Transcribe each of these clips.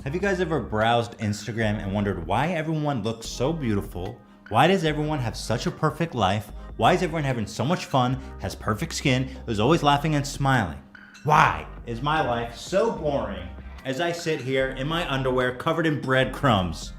Have you guys ever browsed Instagram and wondered why everyone looks so beautiful? Why does everyone have such a perfect life? Why is everyone having so much fun, has perfect skin, is always laughing and smiling? Why is my life so boring as I sit here in my underwear covered in breadcrumbs,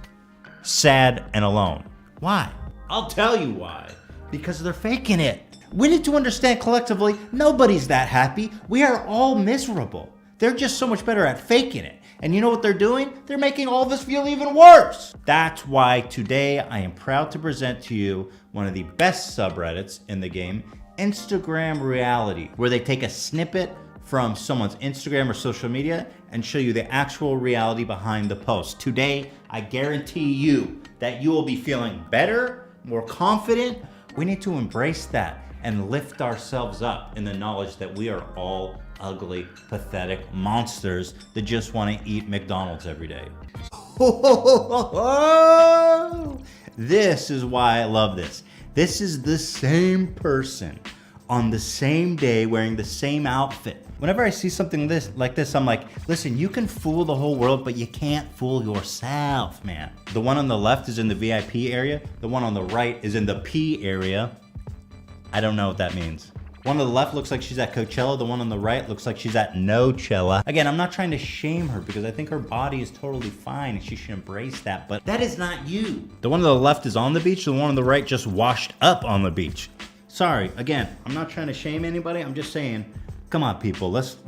sad and alone? Why? I'll tell you why. Because they're faking it. We need to understand collectively, nobody's that happy. We are all miserable. They're just so much better at faking it. And you know what they're doing? They're making all of us feel even worse. That's why today I am proud to present to you one of the best subreddits in the game, Instagram Reality, where they take a snippet from someone's Instagram or social media and show you the actual reality behind the post. Today, I guarantee you that you will be feeling better, more confident. We need to embrace that and lift ourselves up in the knowledge that we are all ugly, pathetic monsters that just want to eat McDonald's every day. This is why I love this. This is the same person on the same day wearing the same outfit. Whenever I see something like this, I'm like, listen, you can fool the whole world, but you can't fool yourself, man. The one on the left is in the VIP area. The one on the right is in the P area. I don't know what that means. One on the left looks like she's at Coachella. The one on the right looks like she's at Nochella. Again, I'm not trying to shame her because I think her body is totally fine and she should embrace that, but that is not you. The one on the left is on the beach. The one on the right just washed up on the beach. Sorry, again, I'm not trying to shame anybody. I'm just saying, come on, people, let's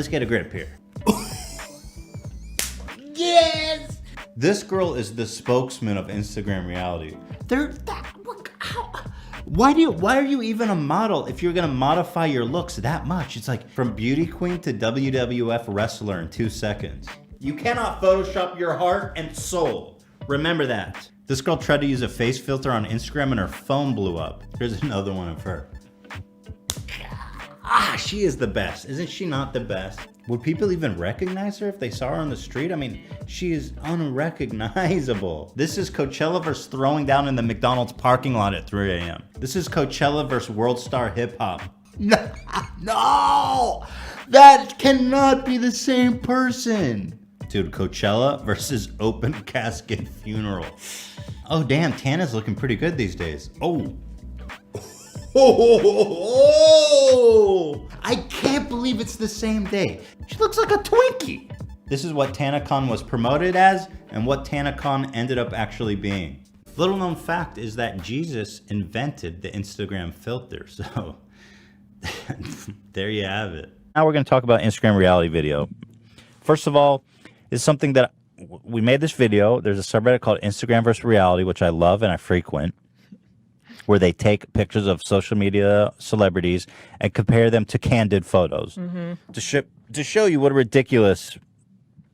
get a grip here. Yes! This girl is the spokesman of Instagram Reality. Why are you even a model if you're gonna modify your looks that much? It's like from beauty queen to WWF wrestler in 2 seconds. You cannot Photoshop your heart and soul. Remember that. This girl tried to use a face filter on Instagram and her phone blew up. Here's another one of her. She is the best. Isn't she not the best? Would people even recognize her if they saw her on the street? I mean, she is unrecognizable. This is Coachella versus throwing down in the McDonald's parking lot at 3 a.m. This is Coachella versus World Star Hip Hop. No! That cannot be the same person. Dude, Coachella versus open casket funeral. Oh, damn, Tana's looking pretty good these days. Oh. I can't believe it's the same day. She looks like a Twinkie. This is what TanaCon was promoted as and what TanaCon ended up actually being. Little known fact is that Jesus invented the Instagram filter. So there you have it. Now we're going to talk about Instagram Reality video. First of all, it's something that we made this video. There's a subreddit called Instagram versus Reality, which I love and I frequent, where they take pictures of social media celebrities and compare them to candid photos to show you what a ridiculous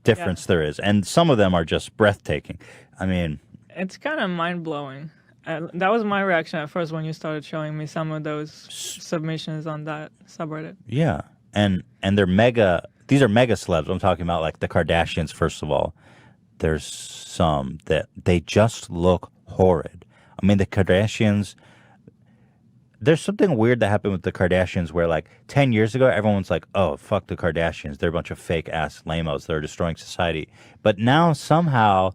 difference there is. And some of them are just breathtaking. I mean, it's kind of mind-blowing. That was my reaction at first when you started showing me some of those submissions on that subreddit. Yeah. And they're these are mega celebs. I'm talking about like the Kardashians, first of all. There's some that they just look horrid. I mean, the Kardashians, there's something weird that happened with the Kardashians where like 10 years ago, everyone's like, oh, fuck the Kardashians. They're a bunch of fake ass lamos. They're destroying society. But now somehow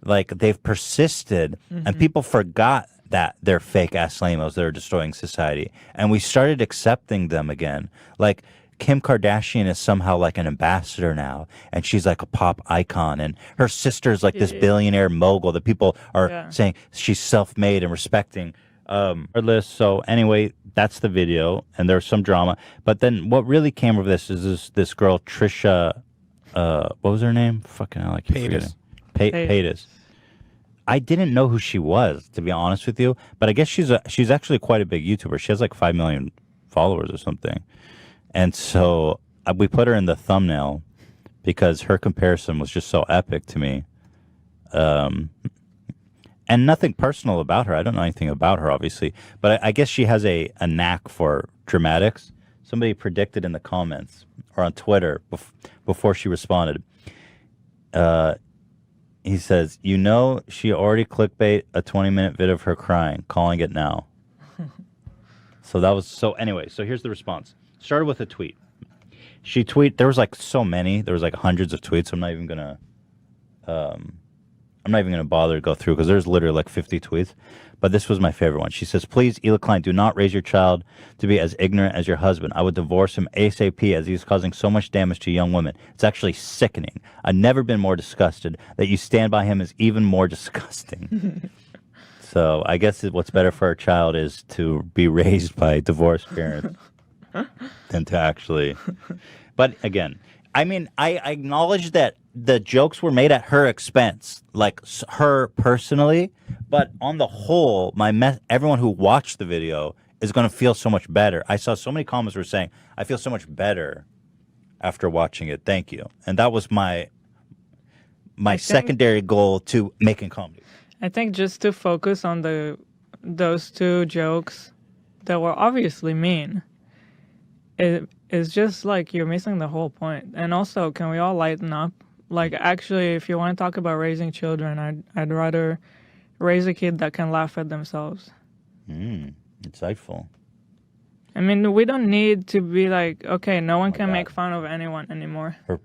like they've persisted and people forgot that they're fake ass lamos that are destroying society. And we started accepting them again. Like Kim Kardashian is somehow like an ambassador now, and she's like a pop icon, and her sister's like this billionaire mogul that people are saying she's self-made and respecting. So anyway, that's the video, and there's some drama. But then what really came of this is this girl, Trisha, what was her name? Fucking hell, I keep forgetting. Paytas. I didn't know who she was, to be honest with you, but I guess she's actually quite a big YouTuber. She has like 5 million followers or something. And so we put her in the thumbnail because her comparison was just so epic to me. And nothing personal about her. I don't know anything about her, obviously. But I guess she has a knack for dramatics. Somebody predicted in the comments or on Twitter before she responded. He says, you know, she already clickbait a 20-minute vid of her crying, calling it now. So that was, so anyway, so here's the response. Started with a tweet. There was like so many. There was like hundreds of tweets. I'm not even gonna bother to go through because there's literally like 50 tweets. But this was my favorite one. She says, "Please, Hila Klein, do not raise your child to be as ignorant as your husband. I would divorce him ASAP as he's causing so much damage to young women. It's actually sickening. I've never been more disgusted. That you stand by him is even more disgusting." So I guess what's better for a child is to be raised by divorced parents than to actually. But again, I mean, I acknowledge that the jokes were made at her expense, like her personally. But on the whole, everyone who watched the video is going to feel so much better. I saw so many comments were saying, "I feel so much better after watching it. Thank you." And that was my secondary goal to making comedy. I think just to focus on those two jokes that were obviously mean, it's just like you're missing the whole point. And also, can we all lighten up? Like, actually, if you want to talk about raising children, I'd rather raise a kid that can laugh at themselves. Insightful. I mean, we don't need to be like, okay, no one can make fun of anyone anymore. Her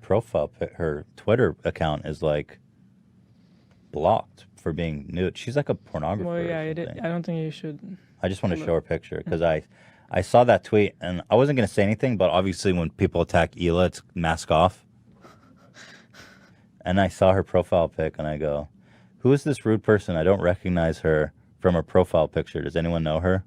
her Twitter account is like blocked for being nude. She's like a pornographer. Well, yeah, I don't think you should. I just want to show her picture because I saw that tweet and I wasn't going to say anything, but obviously when people attack Hila, it's mask off. And I saw her profile pic and I go, "Who is this rude person? I don't recognize her from her profile picture. Does anyone know her?"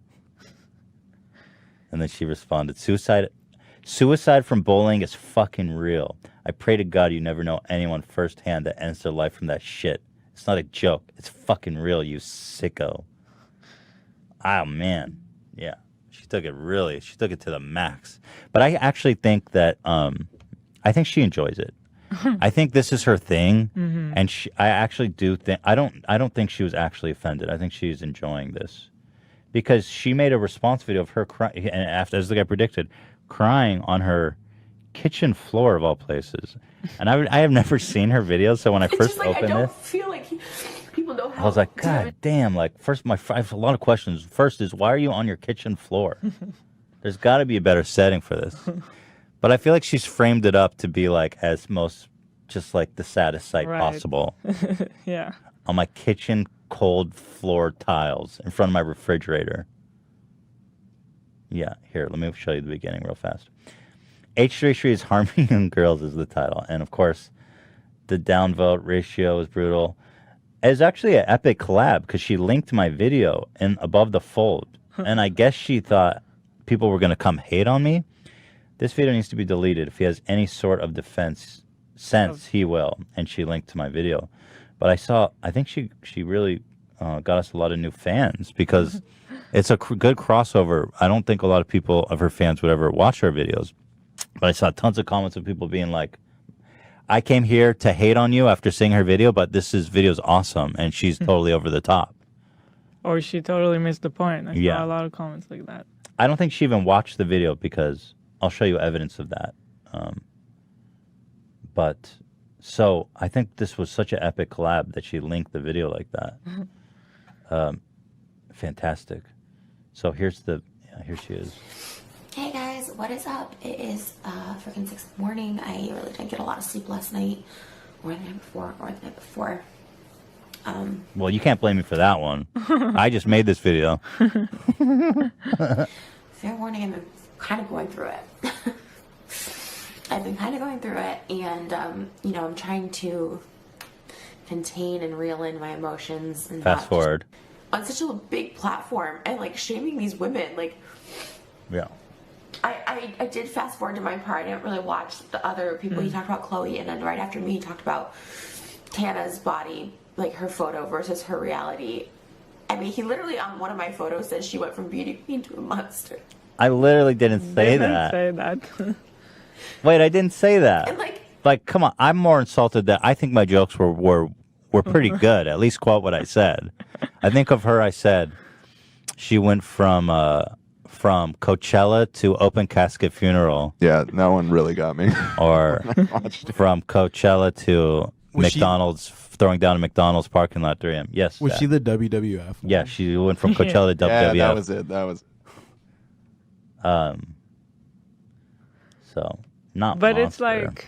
And then she responded, Suicide from bullying is fucking real. I pray to God you never know anyone firsthand that ends their life from that shit. It's not a joke. It's fucking real, you sicko." Oh, man. Yeah. She took it to the max. But I actually think that, I think she enjoys it. I think this is her thing. Mm-hmm. And I actually do think, I don't think she was actually offended. I think she's enjoying this. Because she made a response video of her crying, and after, as the guy predicted, crying on her kitchen floor of all places. And I have never seen her videos, so when I first opened I don't it, feel like people know how. I was like, God damn! Like, first, I have a lot of questions. First is, why are you on your kitchen floor? There's got to be a better setting for this. But I feel like she's framed it up to be like just like the saddest sight possible. Yeah. On my kitchen cold floor tiles in front of my refrigerator. Yeah, here, let me show you the beginning real fast. H3 is harming young girls is the title. And of course, the downvote ratio is brutal. It's actually an epic collab because she linked my video and above the fold. And I guess she thought people were going to come hate on me. This video needs to be deleted. If he has any sort of sense, he will. And she linked to my video. But I think she really got us a lot of new fans because it's a good crossover. I don't think a lot of people of her fans would ever watch her videos. But I saw tons of comments of people being like, "I came here to hate on you after seeing her video, but this video's awesome, and she's totally over the top." Or she totally missed the point. I saw a lot of comments like that. I don't think she even watched the video because I'll show you evidence of that. So I think this was such an epic collab that she linked the video like that. Fantastic. So here she is. Hey guys, what is up? It is freaking 6 in the morning. I really didn't get a lot of sleep last night, or the night before. Well, you can't blame me for that one. I just made this video. Fair warning, I've been kind of going through it. And I'm trying to contain and reel in my emotions and fast forward on such a big platform and like shaming these women. Like, yeah. I did fast forward to my part. I didn't really watch the other people. He talked about Chloe, and then right after me, he talked about Tana's body, like her photo versus her reality. I mean, he literally on one of my photos said she went from beauty queen to a monster. I literally didn't say that. Wait, I didn't say that. And like, come on. I'm more insulted that I think my jokes were pretty good. At least quote what I said. I think of her. I said she went from Coachella to open casket funeral. Yeah, that one really got me. Or from Coachella to McDonald's, throwing down a McDonald's parking lot 3 a.m. Yes. Was she the WWF? Yeah, she went from Coachella to WWF. Yeah, that was it. So, Not But it's monster. like,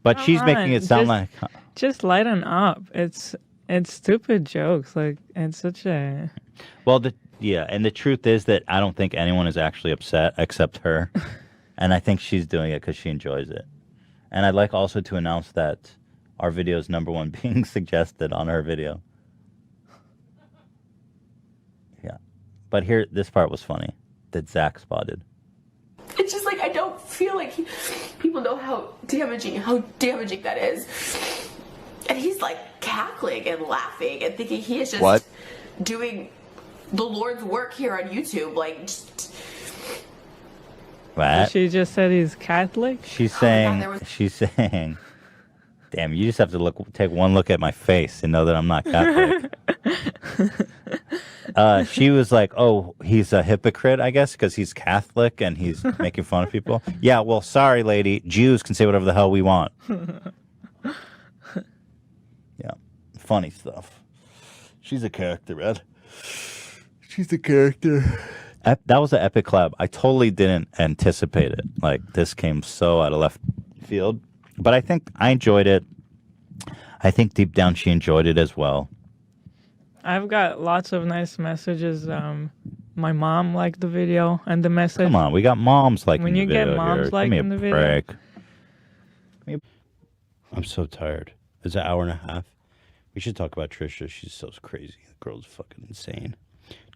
But she's come making on, it sound like just lighten up. It's stupid jokes. Like, it's such a. well, and the truth is that I don't think anyone is actually upset except her, and I think she's doing it because she enjoys it. And I'd like also to announce that our video is #1 being suggested on her video. Yeah, but here this part was funny that Zach spotted. It's just like I don't feel like people know how damaging that is. And he's like cackling and laughing and thinking he is just doing the Lord's work here on YouTube. Like, What? She just said he's Catholic. She's saying, damn, you just have to take one look at my face and know that I'm not Catholic. She was like, oh, he's a hypocrite, I guess, because he's Catholic and he's making fun of people. Yeah, well, sorry, lady. Jews can say whatever the hell we want. Yeah, funny stuff. She's a character, Ed. She's a character. That was an epic collab. I totally didn't anticipate it. Like, this came so out of left field. But I think I enjoyed it. I think deep down she enjoyed it as well. I've got lots of nice messages. My mom liked the video and the message. Come on, we got moms liking when the you video get moms here. liking the video. Break. I'm so tired. It's an hour and a half. We should talk about Trisha. She's so crazy. The girl's fucking insane.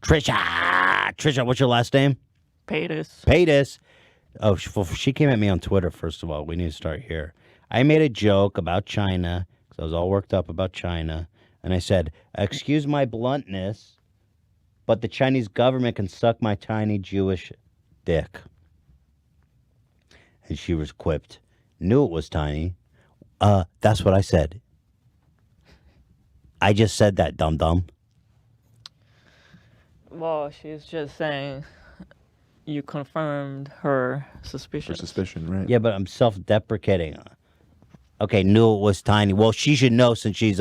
Trisha, what's your last name? Paytas. Oh, she came at me on Twitter, first of all. We need to start here. I made a joke about China, because I was all worked up about China. And I said, excuse my bluntness, but the Chinese government can suck my tiny Jewish dick. And she was quipped, knew it was tiny. That's what I said. I just said that, dum-dum. Well, she's just saying you confirmed her suspicion. Her suspicion, right? Yeah, but I'm self-deprecating. Okay, knew it was tiny. Well, she should know since she's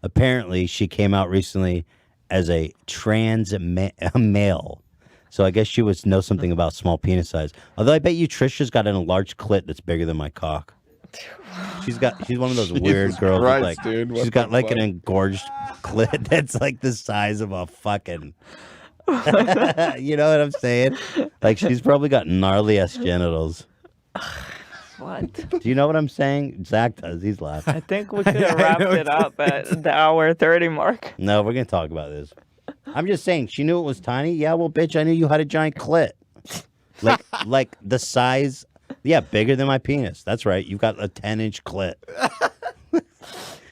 apparently she came out recently as a trans male. So I guess she would know something about small penis size. Although I bet you Trisha's got an enlarged clit that's bigger than my cock. She's one of those weird girls with like dude, she's got like an engorged clit that's like the size of a fucking you know what I'm saying? Like she's probably got gnarly ass genitals. What? Do you know what I'm saying? Zach does. He's laughing. I think we could have wrapped it up at the hour 30 mark. No, we're gonna talk about this. I'm just saying, she knew it was tiny. Yeah, well, bitch, I knew you had a giant clit, like the size. Yeah, bigger than my penis. That's right. You've got a 10-inch clit.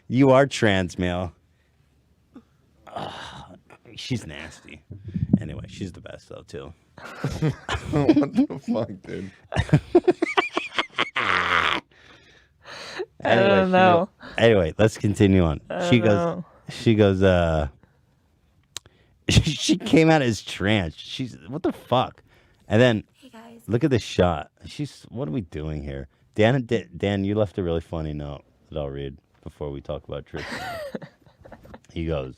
You are trans male. She's nasty. Anyway, she's the best though too. What the fuck, dude? I don't know. Anyway, let's continue on. She goes, she came out as trans. She's, what the fuck? And then, hey guys, look at this shot. What are we doing here? Dan, you left a really funny note that I'll read before we talk about Trisha. He goes,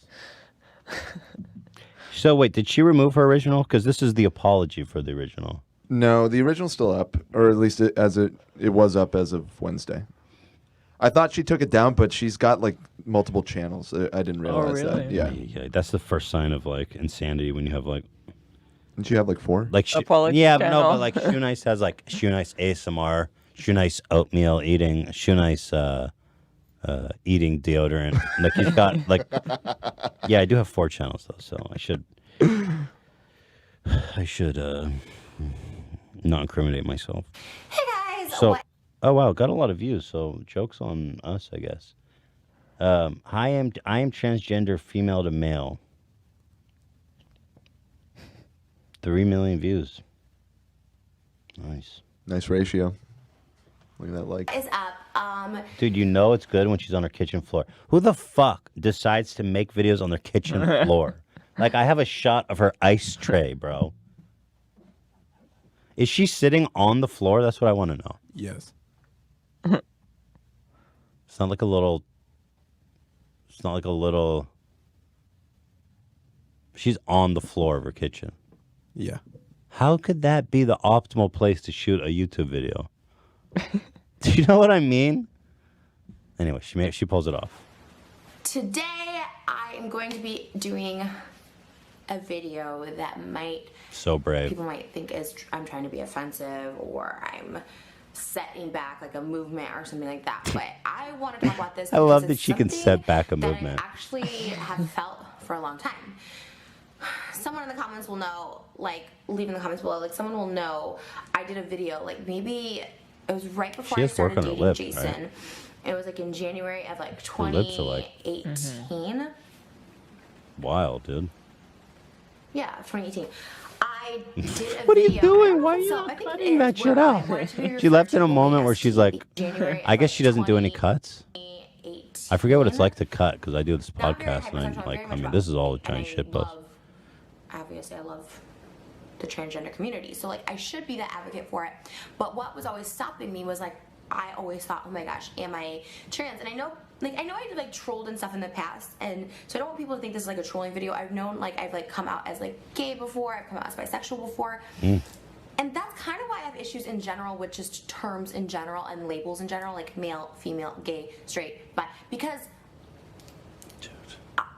so wait, did she remove her original? Because this is the apology for the original. No, the original's still up, or at least it was up as of Wednesday. I thought she took it down, but she's got like multiple channels. I didn't realize really? that. Yeah. That's the first sign of like insanity when you have like. Didn't she have like 4? Like Apology yeah, channel. no, but like Shoe Nice has like Shoe Nice ASMR, Shoe Nice oatmeal eating, Shoe Nice eating deodorant. Like he's got like yeah, I do have 4 channels though, so I should not incriminate myself. hey guys. So oh wow, got a lot of views. So jokes on us, I guess. I am transgender female to male. 3 million views. Nice ratio. Look at that like. Is up. Dude, you know it's good when she's on her kitchen floor. Who the fuck decides to make videos on their kitchen floor? Like, I have a shot of her ice tray, bro. Is she sitting on the floor? That's what I want to know. Yes. It's not like a little. She's on the floor of her kitchen. Yeah. How could that be the optimal place to shoot a YouTube video? Do you know what I mean? Anyway, she pulls it off. Today, I am going to be doing a video that So brave. people might think is I'm trying to be offensive or I'm setting back like a movement or something like that. But I want to talk about this. I love because that it's she can something set back a that movement. I actually have felt for a long time. Someone in the comments will know, like, leave in the comments below, like, someone will know I did a video, like, maybe it was right before She I has work started on her dating lip, Jason. right? It was, like, in January of, like, Her lips are like 2018. wild, dude. Yeah, 2018. I did a What are you video. doing? Why are you So not I think it cutting is that shit where I out? wanted to be She left in a referred to moment only where as she's like, January I of, guess like, she doesn't do any cuts. 2018. I forget what it's like to cut because I do this Now, I'm very podcast and hypersexual, I very mean, much this is all a about- giant and I shit post. love- Obviously, I love the transgender community, so like I should be the advocate for it. But what was always stopping me was like I always thought, oh my gosh, am I trans? And I know I've like trolled and stuff in the past, and so I don't want people to think this is like a trolling video. I've known like I've like come out as like gay before, I've come out as bisexual before. And that's kind of why I have issues in general with just terms in general and labels in general, like male, female, gay, straight, bi, because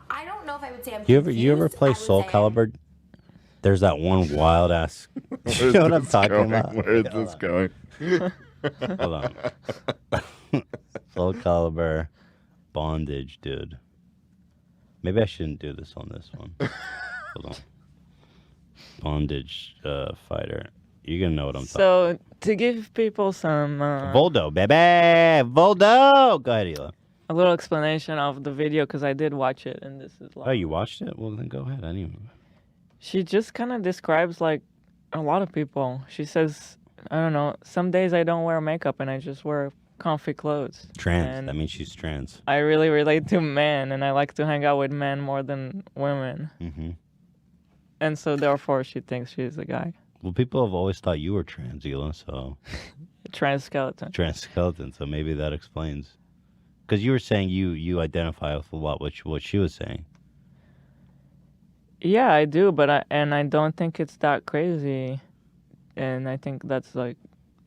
I don't know if I would say I'm You ever confused. play I would Soul say Calibur? There's that one wild ass. You know what I'm talking about? Where is this going? Hold on. Soul Calibur, bondage, dude. Maybe I shouldn't do this on this one. Hold on. Bondage fighter. You're gonna know what I'm talking. So to give people some Voldo, baby, Voldo. Go ahead, Hila. a little explanation of the video because I did watch it and this is like Oh, you watched it? Well, then go ahead. I didn't even. she just kind of describes like a lot of people. She says, I don't know, some days I don't wear makeup and I just wear comfy clothes. Trans. And That means she's trans. I really relate to men and I like to hang out with men more than women. Mm-hmm. And so therefore she thinks she's a guy. Well, people have always thought you were trans, Hila, so Trans skeleton. trans skeleton. So maybe that explains. Because you were saying you identify with a lot what she was saying. Yeah, I do, but I don't think it's that crazy. And I think that's like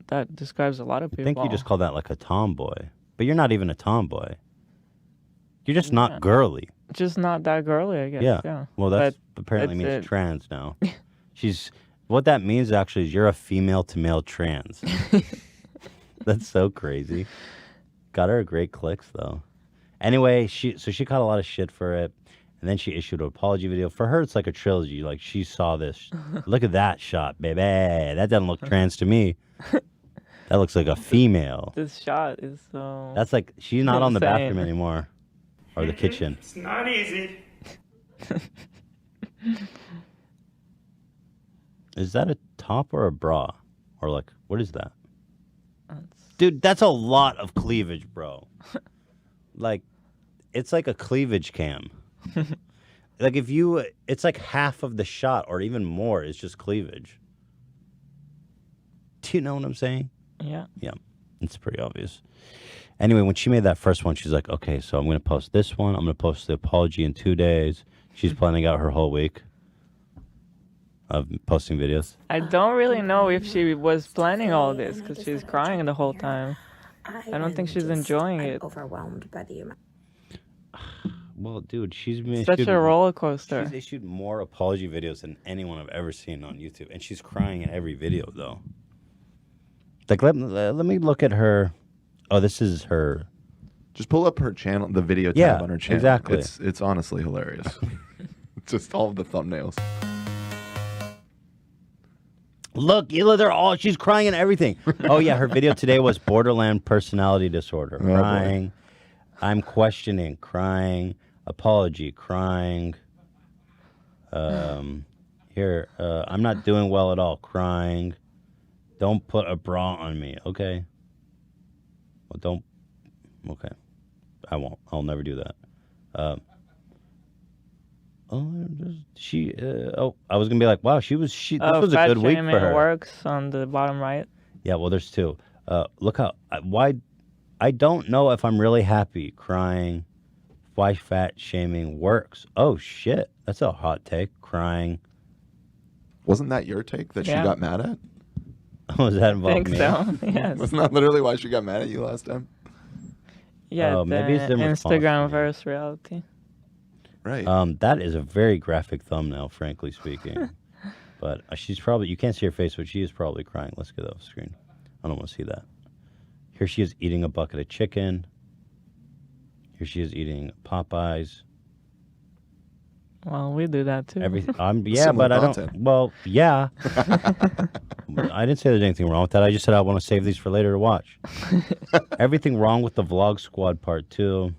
that describes a lot of people. I think you just call that like a tomboy. But you're not even a tomboy. You're just not girly. just not that girly, I guess. Yeah. Well, that But apparently that's means it. trans now. What that means actually is you're a female to male trans. That's so crazy. Got her great clicks though. Anyway, she caught a lot of shit for it, and then she issued an apology video. For her, it's like a trilogy. Like she saw this. Look at that shot, baby. That doesn't look trans to me. That looks like a female. This shot is so. That's like she's not on the insane. bathroom anymore, or the kitchen. It's not easy. Is that a top or a bra? Or like, what is that? Dude, that's a lot of cleavage, bro. Like, it's like a cleavage cam. Like it's like half of the shot or even more is just cleavage. Do you know what I'm saying? Yeah. Yeah, it's pretty obvious. Anyway, when she made that first one, she's like, okay, so I'm going to post this one. I'm going to post the apology in 2 days. She's planning out her whole week of posting videos. I don't really know if she was planning all this because she's crying the whole time. I don't think she's enjoying it. Overwhelmed by the amount. Well, dude, she's been Such issued- a roller coaster. She's issued more apology videos than anyone I've ever seen on YouTube, and she's crying in every video, though. Like, let me look at her. Oh, this is her. Just pull up her channel, the video tab Yeah, on her channel. exactly. It's honestly hilarious. Just all of the thumbnails. Look, Hila, she's crying and everything. Oh, yeah, her video today was borderline personality disorder. boy. Crying. I'm questioning. Crying. Apology. Crying. Here, I'm not doing well at all. Crying. Don't put a bra on me. Okay. Well, don't. Okay. I won't. I'll never do that. I was gonna be like, wow, this was a fat good week shaming for her. works on the bottom right. Yeah, well, there's two. Look how I don't know if I'm really happy. Crying, why fat shaming works? Oh shit, that's a hot take. Crying, Wasn't that your take that she Yeah. got mad at? Was that I involved think me? so. Yes. Wasn't that literally why she got mad at you last time? Yeah. Oh, maybe it's the in response to Instagram me. verse reality. Right. That is a very graphic thumbnail, frankly speaking. But she's probably, you can't see her face, but she is probably crying. Let's get that off the screen. I don't want to see that. Here she is eating a bucket of chicken. Here she is eating Popeyes. Well, we do that too. Everything. Similar But I content. don't. Well, yeah. I didn't say there's anything wrong with that. I just said I want to save these for later to watch. Everything wrong with the Vlog Squad Part 2.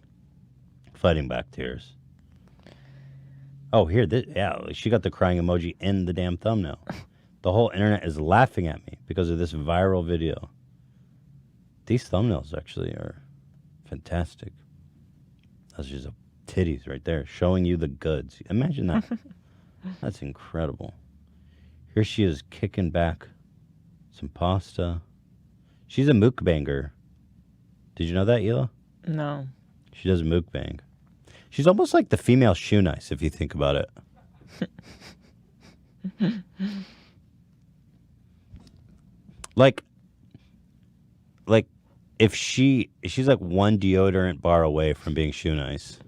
Fighting back tears. Oh, here, she got the crying emoji in the damn thumbnail. The whole internet is laughing at me because of this viral video. These thumbnails actually are fantastic. That's just titties right there, showing you the goods. Imagine that. That's incredible. Here she is kicking back some pasta. She's a mukbanger. Did you know that, Hila? No. She does mukbang. She's almost like the female Shoe Nice, if you think about it. like if she's like one deodorant bar away from being Shoe Nice.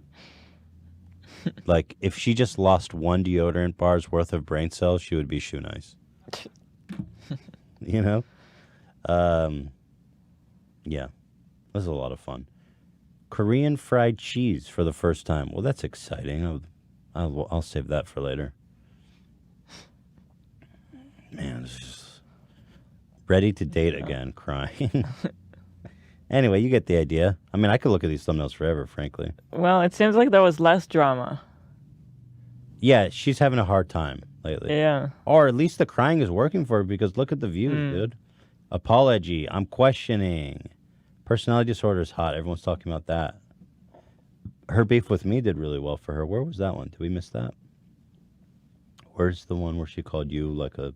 Like if she just lost one deodorant bar's worth of brain cells, she would be Shoe Nice. You know? Yeah. This is a lot of fun. Korean fried cheese for the first time. Well, that's exciting. I'll save that for later. Man, it's just ready to date again, crying. Anyway, you get the idea. I mean, I could look at these thumbnails forever, frankly. Well, it seems like there was less drama. Yeah, she's having a hard time lately. Yeah. Or at least the crying is working for her because look at the views, dude. Apology. I'm questioning. Personality disorder is hot. Everyone's talking about that. Her beef with me did really well for her. Where was that one? Did we miss that? Where's the one where she called you like a...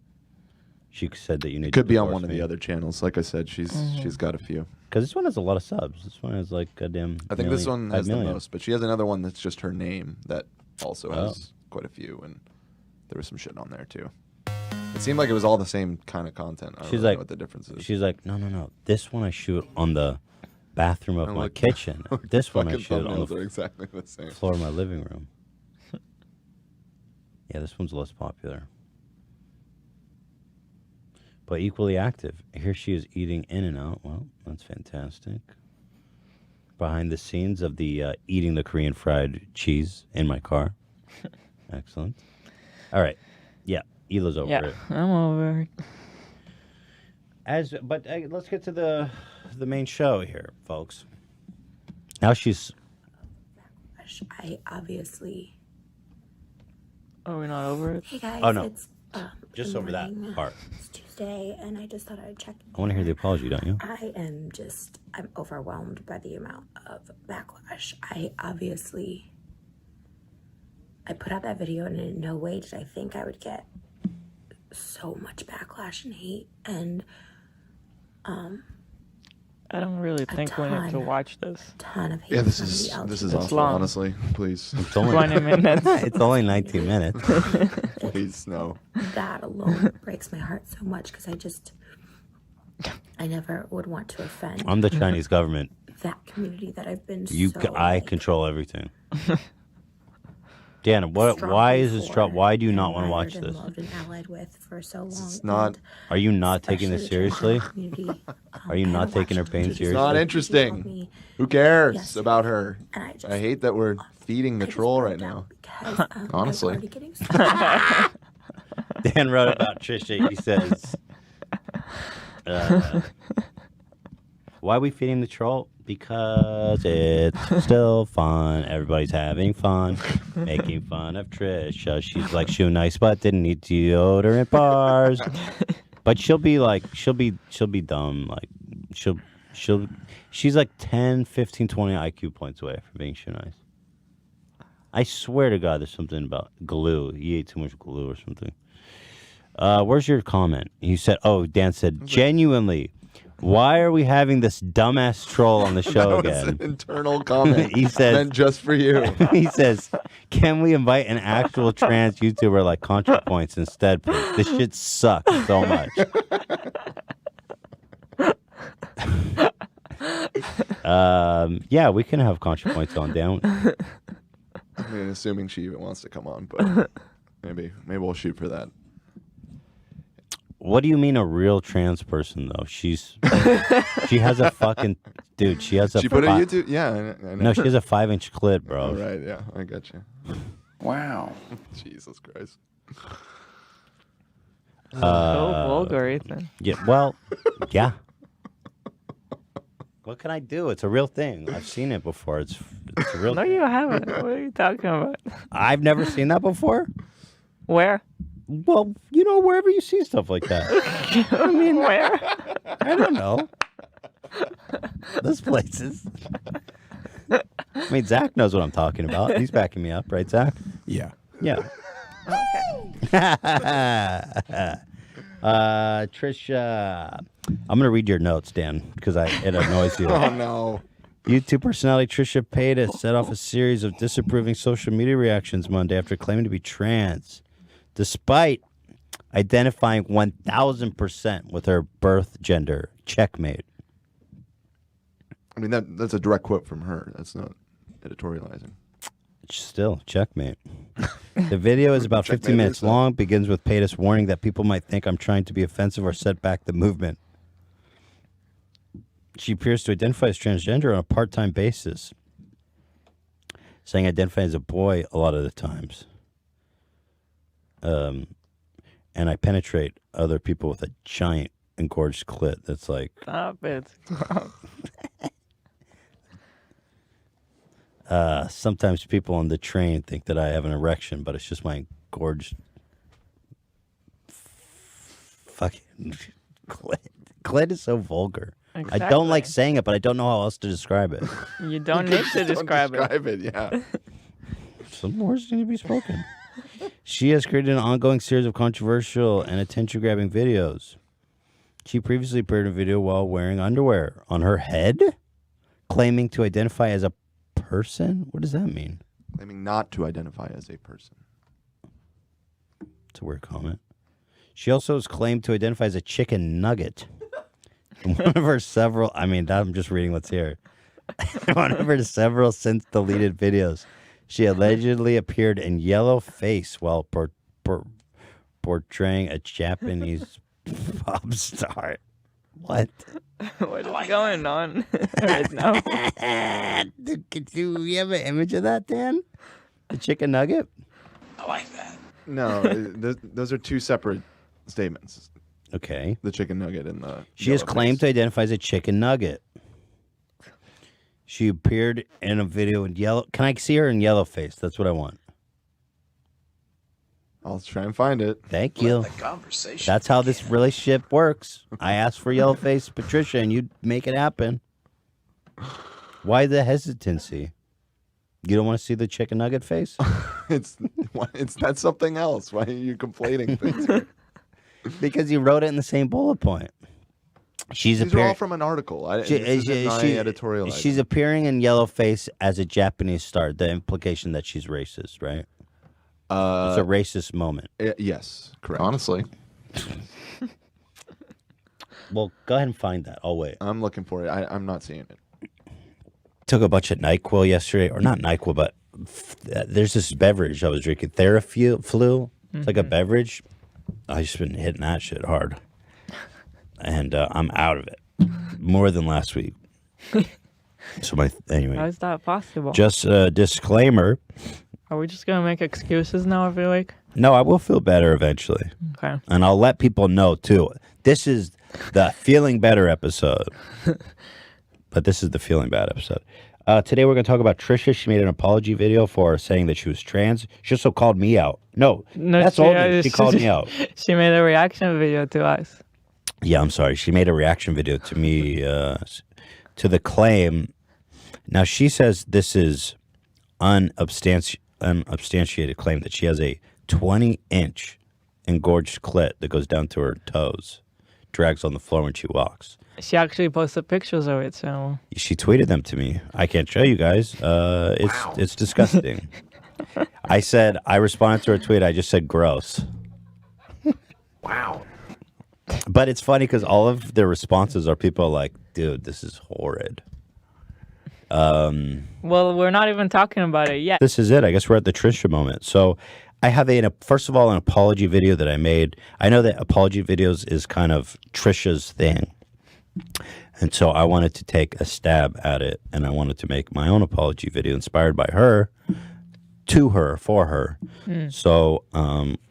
She said that you need Could to be on divorce one of me? the other channels. Like I said, she's got a few. Because this one has a lot of subs. This one has like a damn... I think this one has the million. most, but she has another one that's just her name that also has quite a few, and there was some shit on there too. It seemed like it was all the same kind of content. I don't really know what the difference is. She's like, no. This one I shoot on the bathroom of my look, kitchen. look, This one I fucking shoot on thumbnails the are exactly the same. floor of my living room. Yeah, this one's less popular. But equally active. Here she is eating In-N-Out. Well, that's fantastic. Behind the scenes of the eating the Korean fried cheese in my car. Excellent. All right. Yeah, Hila's over it. I'm over it. But let's get to the main show here, folks. Now she's... I obviously... Are we not over it? Hey guys, Oh, no. it's Just good over that morning. part. It's Tuesday, and I just thought I'd check. I want to hear the apology, don't you? I'm overwhelmed by the amount of backlash. I put out that video, and in no way did I think I would get so much backlash and hate, and I don't really think we need to watch this. ton of hate. Yeah, this from is the this is LGBT. awful. long. Honestly, please, It's only 20 minutes. It's only 19 minutes. please, no. That alone breaks my heart so much because I never would want to offend I'm the Chinese government. that community that I've been I control everything. Dan, why is this trouble? Why do you not want to watch this? Loved and allied with for so long. It's not. Are you not taking this seriously? Are you not taking her pain It's seriously? not interesting. Who cares Yes. about her? And I just- I hate that we're feeding the troll right now. Because, Honestly. I'm already getting so Dan wrote about Trisha. He says, why are we feeding the troll? Because it's still fun. Everybody's having fun. Making fun of Trisha. She's like Shoe Nice, but didn't need deodorant bars. But she'll be dumb. Like she's like 10, 15, 20 IQ points away from being Shoe Nice. I swear to God, there's something about glue. He ate too much glue or something. Where's your comment? He said, Dan said, genuinely, Why are we having this dumbass troll on the show That was again? an internal comment. He says, meant just for you. he says, can we invite an actual trans YouTuber like ContraPoints instead, please? This shit sucks so much. Yeah, we can have ContraPoints on down. I mean, assuming she even wants to come on, but maybe we'll shoot for that. What do you mean a real trans person though? She has a fucking dude. She has a. She put a YouTube. Yeah, I know. No, she has a 5-inch clit, bro. Oh, right. Yeah, I got you. Wow. Jesus Christ. So vulgar, Ethan. Yeah. Well. Yeah. What can I do? It's a real thing. I've seen it before. It's a real. No, thing. you haven't. What are you talking about? I've never seen that before. Where? Well, you know, wherever you see stuff like that. I mean, where? I don't know. Those places. I mean, Zach knows what I'm talking about. He's backing me up, right, Zach? Yeah. Yeah. Trisha, I'm going to read your notes, Dan, because it annoys you. Oh, no. YouTube personality Trisha Paytas set off a series of disapproving social media reactions Monday after claiming to be trans, despite identifying 1,000% with her birth gender. Checkmate. I mean, that's a direct quote from her. That's not editorializing. Still, checkmate. The video is about 15 Checkmate minutes yourself. long, begins with Paytas warning that people might think I'm trying to be offensive or set back the movement. She appears to identify as transgender on a part-time basis, saying identify as a boy a lot of the times. And I penetrate other people with a giant engorged clit that's like... Stop it. Sometimes people on the train think that I have an erection, but it's just my engorged fucking clit. Clit is so vulgar. I don't like Exactly. saying it, but I don't know how else to describe it. You don't need to describe it. Describe it, yeah. Some words need to be spoken. She has created an ongoing series of controversial and attention-grabbing videos. She previously appeared in a video while wearing underwear on her head, claiming to identify as a person? What does that mean? Claiming not to identify as a person. It's a weird comment. She also has claimed to identify as a chicken nugget. In one of her several, I mean, I'm just reading what's here. In one of her several since deleted videos, she allegedly appeared in yellow face while portraying a Japanese pop star. What? What is going on right now? Do you have an image of that, Dan? The chicken nugget? I like that. No, those are two separate statements. Okay. The chicken nugget and the... She has yellow claimed to face. identify as a chicken nugget. She appeared in a video in yellow. Can I see her in yellow face? That's what I want. I'll try and find it. Thank you. The conversation. That's how this relationship works. I asked for yellow face Patricia, and you make it happen. Why the hesitancy? You don't want to see the chicken nugget face? It's that's something else. Why are you conflating things here? Because you wrote it in the same bullet point. She's These are all appearing. from an article. This isn't my editorializing. She's appearing in yellow face as a Japanese star. The implication that she's racist, right? It's a racist moment. Yes, correct. Honestly. Well, go ahead and find that. I'll wait. I'm looking for it. I'm not seeing it. Took a bunch of NyQuil yesterday, or not NyQuil, but there's this beverage I was drinking, Theraflu. It's like a beverage. I just been hitting that shit hard, and I'm out of it more than last week. So anyway, How is that possible? just a disclaimer. Are we just gonna make excuses now every week? No, I will feel better eventually, Okay. and I'll let people know too. This is the feeling better episode, but this is the feeling bad episode. Today we're going to talk about Trisha. She made an apology video for saying that she was trans. She also called me out. No, that's all. She called me out. She made a reaction video to us. Yeah, I'm sorry. She made a reaction video to me to the claim. Now she says this is unubstantiated claim that she has a 20-inch engorged clit that goes down to her toes, drags on the floor when she walks. She actually posted pictures of it, so She tweeted them to me. I can't show you guys. It's disgusting. I responded to her tweet. I just said gross. Wow. But it's funny because all of their responses are people like, dude, this is horrid. well, we're not even talking about it yet. This is it. I guess we're at the Trisha moment. So I have first of all, an apology video that I made. I know that apology videos is kind of Trisha's thing. And so I wanted to take a stab at it, and I wanted to make my own apology video inspired by her, to her, for her. So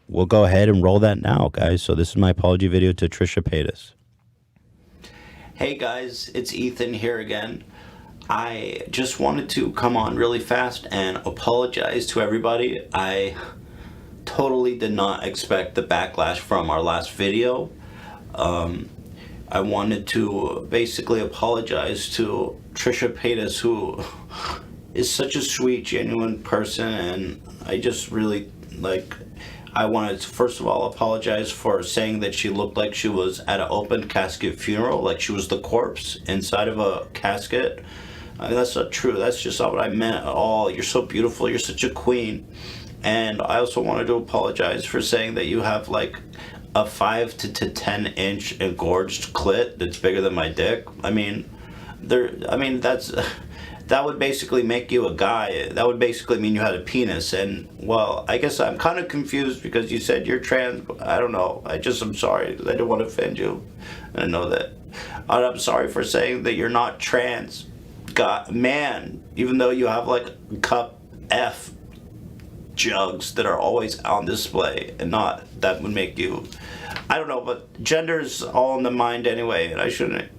we'll go ahead and roll that now, guys. So this is my apology video to Trisha Paytas. Hey guys, it's Ethan here again. I just wanted to come on really fast and apologize to everybody. I totally did not expect the backlash from our last video. I wanted to basically apologize to Trisha Paytas, who is such a sweet, genuine person, and I just really, I wanted to first of all apologize for saying that she looked like she was at an open casket funeral, like she was the corpse inside of a casket. I mean, that's not true. That's just not what I meant at all. You're so beautiful. You're such a queen. And I also wanted to apologize for saying that you have a 5 to 10 inch engorged clit that's bigger than my dick. I mean, that would basically make you a guy. That would basically mean you had a penis. And well, I guess I'm kind of confused because you said you're trans. I don't know. I'm sorry. I didn't want to offend you. I know that. I'm sorry for saying that you're not trans. God, man, even though you have cup F jugs that are always on display, and not that would make you, I don't know, but gender's all in the mind anyway, and I shouldn't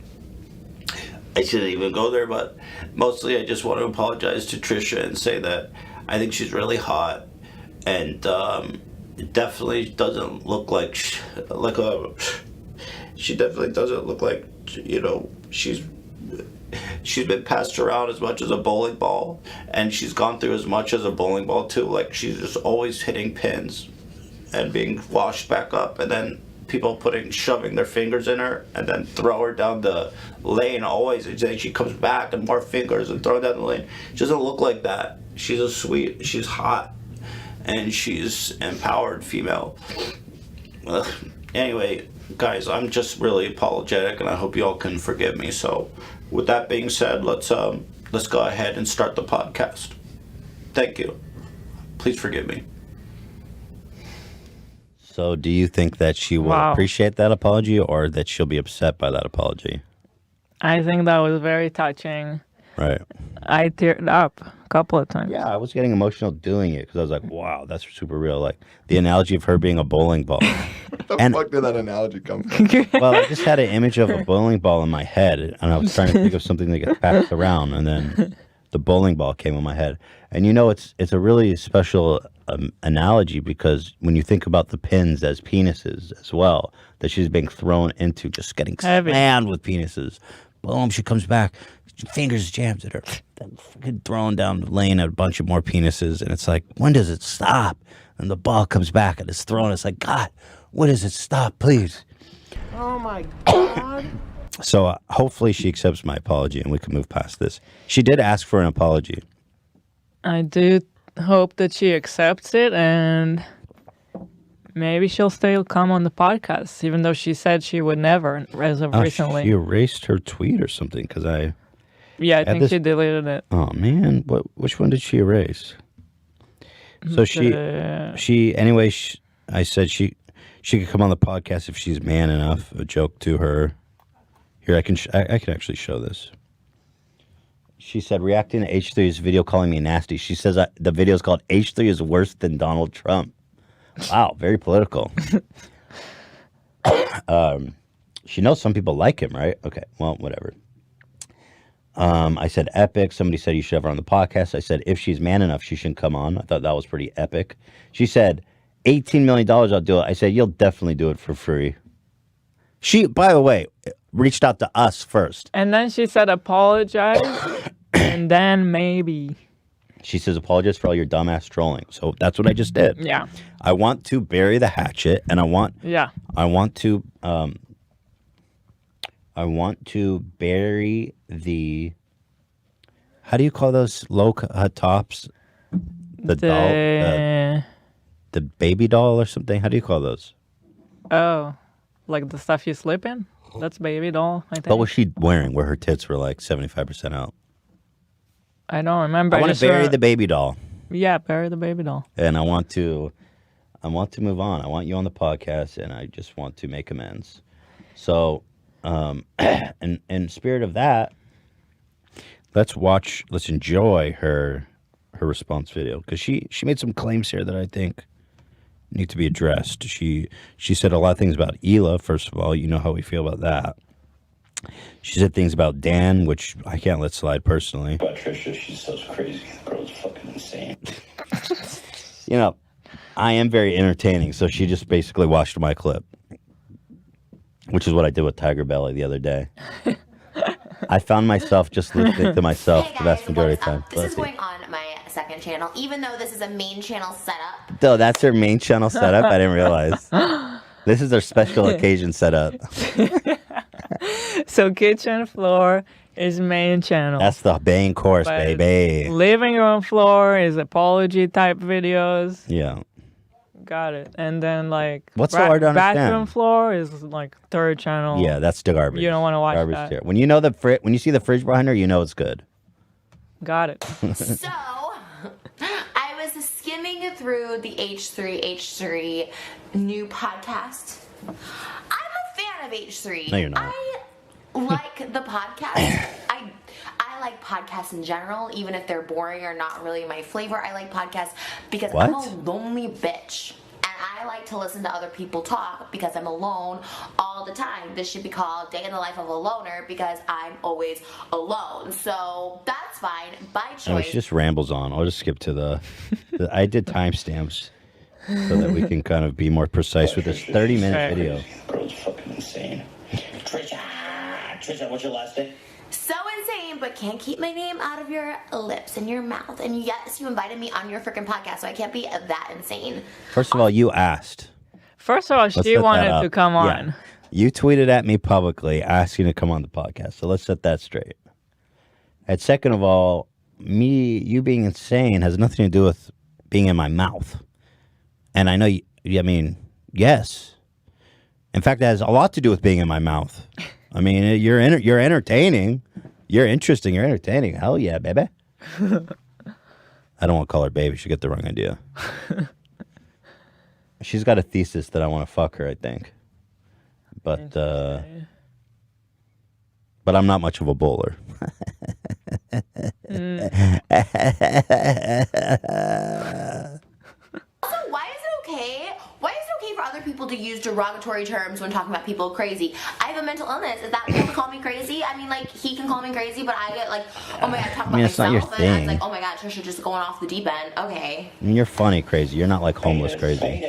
even go there. But mostly I just want to apologize to Trisha and say that I think she's really hot, and it definitely doesn't look like she definitely doesn't look like, she's been passed around as much as a bowling ball, and she's gone through as much as a bowling ball too. She's just always hitting pins and being washed back up, and then people shoving their fingers in her and then throw her down the lane always, and then she comes back and more fingers and throw her down the lane. She doesn't look like that. She's hot, and she's empowered female. Anyway, guys, I'm just really apologetic, and I hope you all can forgive me. So with that being said, let's go ahead and start the podcast. Thank you. Please forgive me. So do you think that she will appreciate that apology, or that she'll be upset by that apology? I think that was very touching. Right. I teared up a couple of times. Yeah, I was getting emotional doing it because I was like, wow, that's super real. The analogy of her being a bowling ball. Where the fuck did that analogy come from? Well, I just had an image of a bowling ball in my head, and I was trying to think of something that gets passed around, and then the bowling ball came in my head. And it's a really special analogy, because when you think about the pins as penises as well, that she's being thrown into, just getting slammed with penises. Boom, she comes back, fingers jammed at her, then fucking thrown down the lane at a bunch of more penises, and it's like, when does it stop? And the ball comes back and it's thrown. It's like, God, when does it stop, please? Oh my God. So hopefully she accepts my apology and we can move past this. She did ask for an apology. I do hope that she accepts it, and maybe she'll still come on the podcast, even though she said she would never as of recently. She erased her tweet or something, because I think she deleted it. Oh man, which one did she erase? So I said she could come on the podcast if she's man enough. A joke to her. Here, I can actually show this. She said, reacting to H3's video calling me nasty. She says the video is called H3 is worse than Donald Trump. Wow, very political. She knows some people like him, right? Okay, well, whatever. I said epic. Somebody said you should have her on the podcast. I said if she's man enough, she should come on. I thought that was pretty epic. She said $18 million, I'll do it. I said you'll definitely do it for free. She, by the way, reached out to us first. And then she said apologize, and then maybe. She says apologize for all your dumbass trolling. So that's what I just did. Yeah. I want to bury the hatchet, and I want to I want to bury the. How do you call those low tops? The doll, the baby doll or something. How do you call those? Oh, like the stuff you slip in? That's baby doll, I think. What was she wearing where her tits were like 75% out? I don't remember. I want to bury the baby doll. Yeah, bury the baby doll. And I want to move on. I want you on the podcast, and I just want to make amends. So, in spirit of that, let's enjoy her response video, because she made some claims here that I think need to be addressed. She said a lot of things about Hila. First of all, you know how we feel about that. She said things about Dan, which I can't let slide personally. About Trisha, she's so crazy. The girl's fucking insane. You know, I am very entertaining, so she just basically watched my clip, which is what I did with Tiger Belly the other day. I found myself just listening to myself the vast majority of the time. This is going on my second channel, even though this is a main channel setup. Though that's her main channel setup, I didn't realize. This is their special occasion setup. So kitchen floor is main channel. That's the main course, But baby. Living room floor is apology type videos. Yeah. Got it. And then like What's so hard to understand? bathroom floor is like third channel. Yeah, that's the garbage. You don't want to watch Garbage that. tier. When you know when you see the fridge behind her, you know it's good. Got it. So, I was skimming through the H3 new podcast. I'm a fan of H3. No, you're not. I like the podcast. I like podcasts in general, even if they're boring or not really my flavor. I like podcasts because I'm a lonely bitch. And I like to listen to other people talk because I'm alone all the time. This should be called Day in the Life of a Loner because I'm always alone. So that's fine. By choice. No, she just rambles on. I'll just skip to the I did timestamps so that we can kind of be more precise with this 30-minute video. The girl's fucking insane. Trisha, what's your last name? So insane, but can't keep my name out of your lips and your mouth. And yes, you invited me on your freaking podcast, so I can't be that insane. First of all, you asked. First of all, she wanted to come on. Yeah. You tweeted at me publicly asking to come on the podcast, so let's set that straight. And second of all, you being insane has nothing to do with being in my mouth. And I know, yes. In fact, it has a lot to do with being in my mouth. I mean, you're entertaining. You're interesting. You're entertaining. Hell yeah, baby. I don't want to call her baby. She'll get the wrong idea. She's got a thesis that I want to fuck her, I think. But I'm not much of a bowler. Also, why is it okay? Why is it okay for other people to use derogatory terms when talking about people crazy? I have a mental illness. Is that people to call me crazy? I mean, like, he can call me crazy, but I get like, oh my god, talk about it's not your myself, and I was thing. like, oh my god, Trisha just going off the deep end. Okay. I mean, you're funny crazy. You're not like homeless crazy.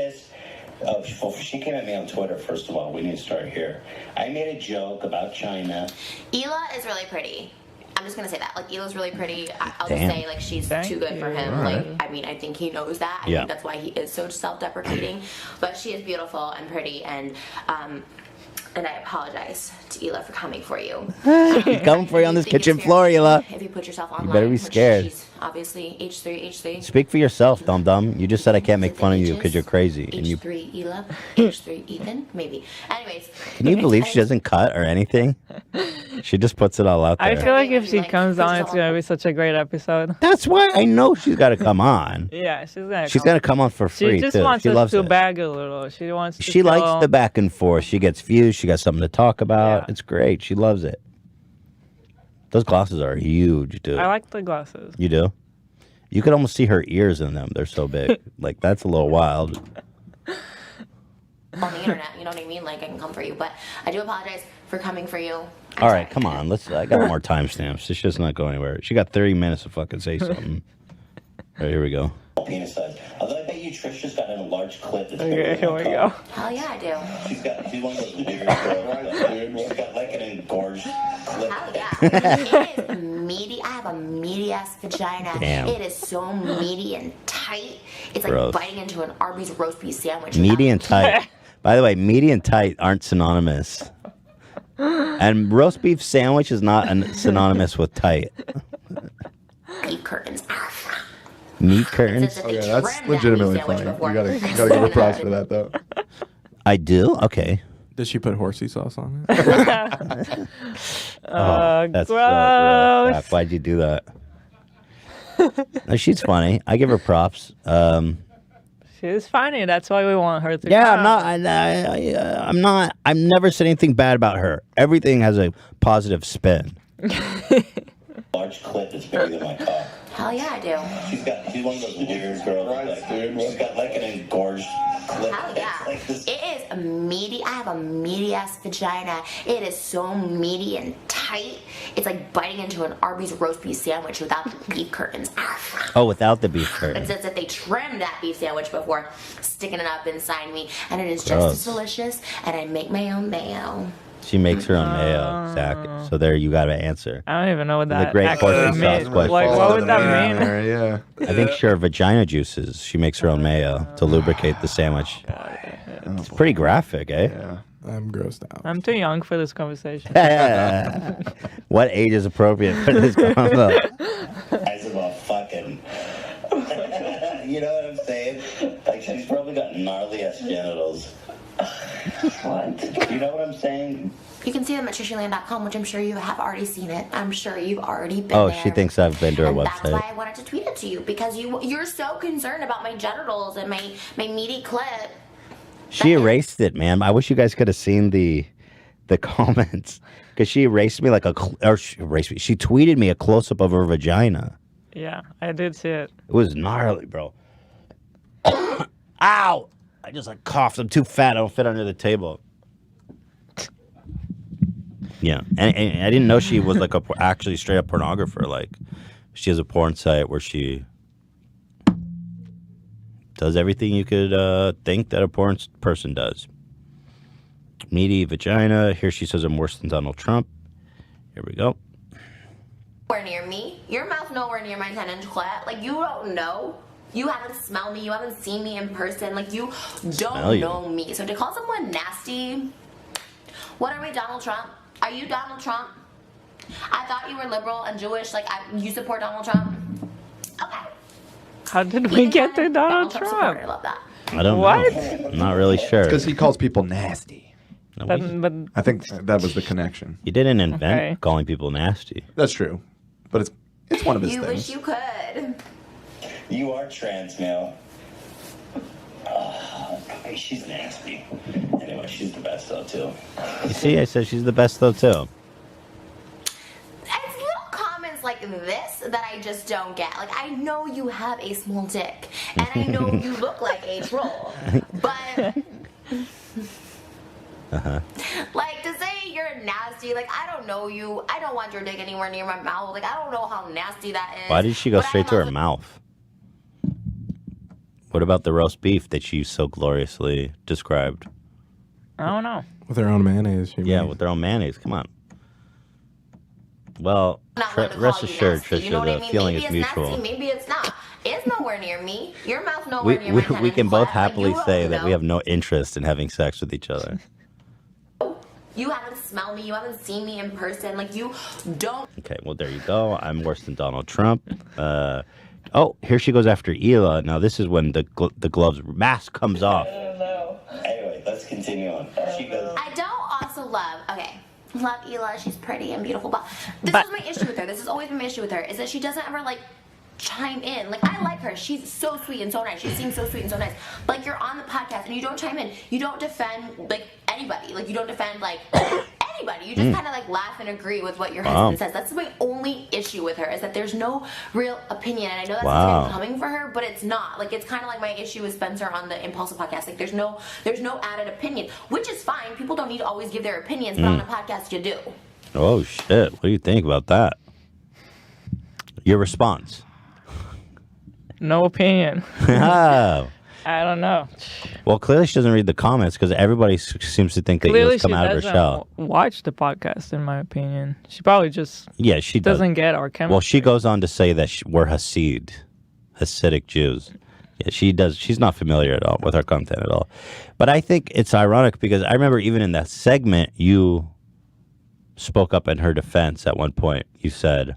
Well, she came at me on Twitter, first of all. We need to start here. I made a joke about China. Hila is really pretty. I'm just gonna say that. Like, Hila's really pretty. I'll Damn. just say, like, she's too good for him. Alright. Like, I mean, I think he knows that. I Yeah. think that's why he is so self-deprecating. But she is beautiful and pretty, and I apologize to Hila for coming for you. Coming for you on this Think it's kitchen fair floor, Hila. If you put yourself online, better be which scared. She's obviously H3. Speak for yourself, dum-dum. You just said I can't make fun of you because you're crazy. And you H3 Hila, H3 Ethan, maybe. Anyways. Can you believe she doesn't cut or anything? She just puts it all out there. I feel like if she comes on, it's gonna be such a great episode. That's why I know she's got to come on. Yeah, she's She's gonna come on for free She just too. wants She us loves to it. bag a little. She wants. To She likes feel- the back and forth. She gets views. She got something to talk about. It's great. She loves it. Those glasses are huge, dude. I like the glasses. You do? You could almost see her ears in them. They're so big. Like, that's a little wild. On the internet, you know what I mean? Like, I can come for you, but I do apologize for coming for you. All right, come on. I got more timestamps. This shit's not going anywhere. She got 30 minutes to fucking say something. All right, here we go. Penis size. Although I bet you Trisha's got an enlarged clit. That's Okay, here we go. Hell yeah, I do. She's one of those weird girls. She's got like an engorged clit. Hell yeah. It is meaty. I have a meaty ass vagina. Damn. It is so meaty and tight. It's like Gross. biting into an Arby's roast beef sandwich. Meaty and tight. By the way, meaty and tight aren't synonymous. And roast beef sandwich is not synonymous with tight. Beef curtains. Meat curtains? Okay, that's legitimately funny. You gotta give her props for that, though. I do? Okay. Did she put horsey sauce on it? That's so gross. Why'd you do that? No, she's funny. I give her props. She's funny. That's why we want her to Yeah, come. I'm never said anything bad about her. Everything has a positive spin. Large clit that's bigger than my cock. Hell yeah, I do. She's one of those weird girls. She's got like an engorged clit. Hell yeah. Like this. It is meaty. I have a meaty ass vagina. It is so meaty and tight. It's like biting into an Arby's roast beef sandwich without the beef curtains. Oh, without the beef curtain. It's as if they trimmed that beef sandwich before sticking it up inside me. And it is Gross. just as delicious. And I make my own mayo. She makes her own mayo, Zach. So there you got to answer. I don't even know what The that great actually horsey means. sauce question. Like, what would that mean? Yeah. I think sure vagina juices. She makes her own mayo to lubricate the sandwich. It's pretty graphic, eh? Yeah. I'm grossed out. I'm too young for this conversation. What age is appropriate for this combo? Eyes of a fucking. You know what I'm saying? Like she's probably got gnarly ass genitals. What? You know what I'm saying? You can see them at trishaland.com, which I'm sure you have already seen it. I'm sure you've already been Oh, there. she thinks I've been to her And website. that's why I wanted to tweet it to you, because you're so concerned about my genitals and my meaty clit. She erased it, man. I wish you guys could have seen the comments because she erased me like she tweeted me a close up of her vagina. Yeah, I did see it. It was gnarly, bro. Ow! I just like coughed. I'm too fat. I don't fit under the table. Yeah, and I didn't know she was like actually straight up pornographer. Like, she has a porn site where she does everything you could think that a porn person does. Meaty vagina. Here she says I'm worse than Donald Trump. Here we go. Nowhere near me. Your mouth nowhere near my 10-inch clit. Like, you don't know. You haven't smelled me. You haven't seen me in person. Like, you don't know me. So to call someone nasty, what are we, Donald Trump? Are you Donald Trump? I thought you were liberal and Jewish. Like, you support Donald Trump? Okay. How did we get to Donald Trump? Supporter. I love that. I don't know. I'm not really sure. Because he calls people nasty. No, But I think that was the connection. he didn't invent Okay. calling people nasty. That's true. But it's one of his You things. wish you could. You are trans now. She's nasty. Anyway, she's the best though too. You see, I said she's the best though too. It's little comments like this that I just don't get. Like, I know you have a small dick, and I know you look like a troll, but like, to say you're nasty, like, I don't know you. I don't want your dick anywhere near my mouth. Like, I don't know how nasty that is. Why did she go But straight I'm to her also- mouth? What about the roast beef that she so gloriously described? I don't know. With her own mayonnaise. Yeah, with their own mayonnaise. Come on. Well, Not one to rest call you assured, nasty, Trisha, you know what the I mean? feeling Maybe is it's mutual. nasty, maybe it's not. It's nowhere near me. Your mouth nowhere near my We 10-inch can both clit. Like, happily you say don't that we know. have no interest in having sex with each other. You haven't smelled me. You haven't seen me in person. Like, you don't. Okay, well, there you go. I'm worse than Donald Trump. Oh, here she goes after Hila. Now, this is when the gloves mask comes off. Anyway, let's continue on. She goes. I don't also love. Okay. Love Hila. She's pretty and beautiful. But this But- is my issue with her. This has always been my issue with her. Is that she doesn't ever, like, chime in. Like, I like her. She's so sweet and so nice. She seems so sweet and so nice. But, like, you're on the podcast and you don't chime in. You don't defend, like, anybody. Like, you don't defend, like, anybody. You just kind of, like, laugh and agree with what your husband says. That's my only issue with her, is that there's no real opinion. And I know that's Wow. coming for her, but it's not. Like, it's kind of like my issue with Spencer on the Impulsive podcast. Like, there's no added opinion, which is fine. People don't need to always give their opinions, but on a podcast, you do. Oh, shit. What do you think about that? Your response. No opinion. Oh. I don't know. Well, clearly she doesn't read the comments because everybody seems to think that Clearly, Hila's come she out of her doesn't shell. watch the podcast, in my opinion. She probably just Yeah, she does. doesn't get our chemistry. Well, she goes on to say that we're Hasidic Jews. Yeah, she does. She's not familiar at all with our content at all. But I think it's ironic because I remember even in that segment, you spoke up in her defense at one point. She said,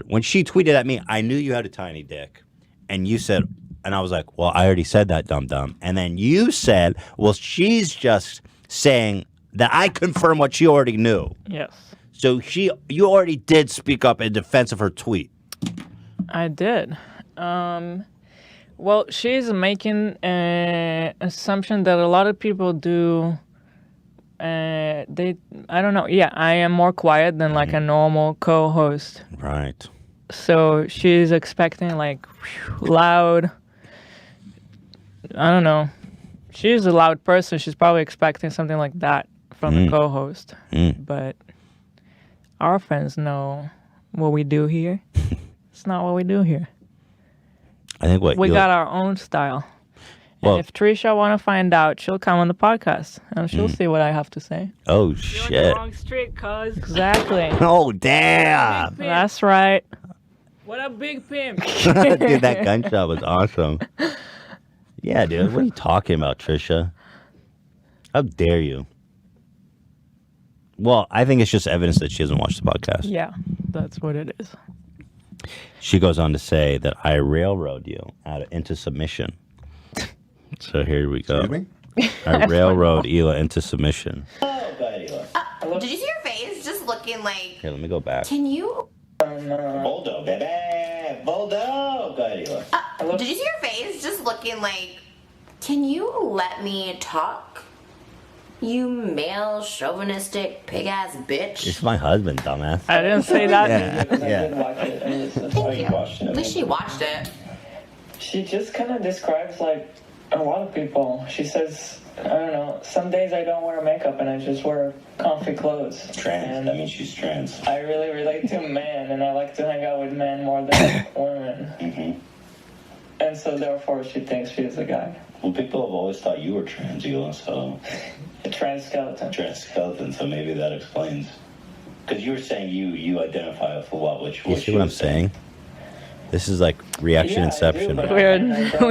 when she tweeted at me, I knew you had a tiny dick. And you said, and I was like, well, I already said that, dum-dum. And then you said, well, she's just saying that I confirm what she already knew. Yes. So you already did speak up in defense of her tweet. I did. Well, she's making an assumption that a lot of people do. I don't know. Yeah, I am more quiet than like a normal co-host. Right. So she's expecting like loud. I don't know. She's a loud person. She's probably expecting something like that from the co-host. But our friends know what we do here. It's not what we do here. I think we got our own style. Well, and if Trisha want to find out, she'll come on the podcast and she'll see what I have to say. Oh, shit. You're on the wrong street, cuz. Exactly. Oh, damn. That's right. What a big pimp. Dude, that gunshot was awesome. Yeah, dude. What are you talking about, Trisha? How dare you? Well, I think it's just evidence that she hasn't watched the podcast. Yeah, that's what it is. She goes on to say that I railroad you into submission. So here we go. Excuse me? I railroad Hila into submission. Oh, go ahead, Hila. Did you see your face just looking like... Here, let me go back. Can you... Bulldog, baby. Bulldog. Go ahead, Hila. Did you see your face just looking like... Can you let me talk? You male, chauvinistic, pig-ass bitch. It's my husband, dumbass. I didn't say that. Yeah. Thank you. At least she watched it. She just kind of describes, like, a lot of people. She says, I don't know, some days I don't wear makeup and I just wear comfy clothes. Trans. That means she's trans. I really relate to men, and I like to hang out with men more than women. Mm-hmm. And so, therefore, she thinks she's a guy. Well, people have always thought you were trans, Hila, so... A trans skeleton. Trans skeleton, so maybe that explains. Because you were saying you identify with what? You see what I'm saying? This is like reaction inception. We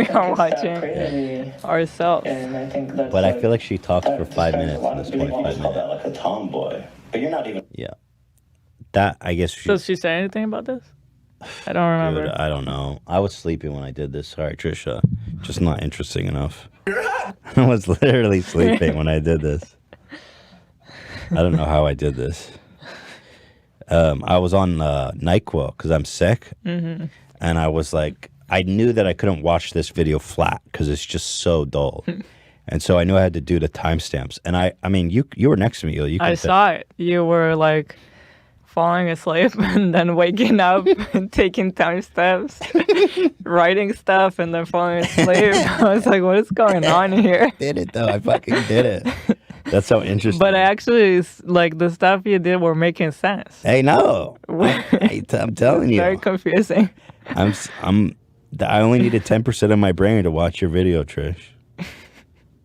are watching ourselves. And I think that's but I feel like she talks for 5 minutes in this 25 minutes. Call that like a tomboy. But you're not even... Yeah. That, I guess... Does she say anything about this? I don't remember. Dude, I don't know. I was sleeping when I did this. Sorry, Trisha. Just not interesting enough. I was literally sleeping when I did this. I don't know how I did this. I was on NyQuil because I'm sick. Mm-hmm. And I was like, I knew that I couldn't watch this video flat because it's just so dull. And so I knew I had to do the timestamps. And I mean, you were next to me. I saw it. You were like falling asleep and then waking up and taking timestamps, writing stuff, and then falling asleep. I was like, what is going on here? I did it, though. I fucking did it. That's so interesting. But actually, like, the stuff you did were making sense. Hey, no. I'm telling you. Very confusing. I only needed 10% of my brain to watch your video, Trish.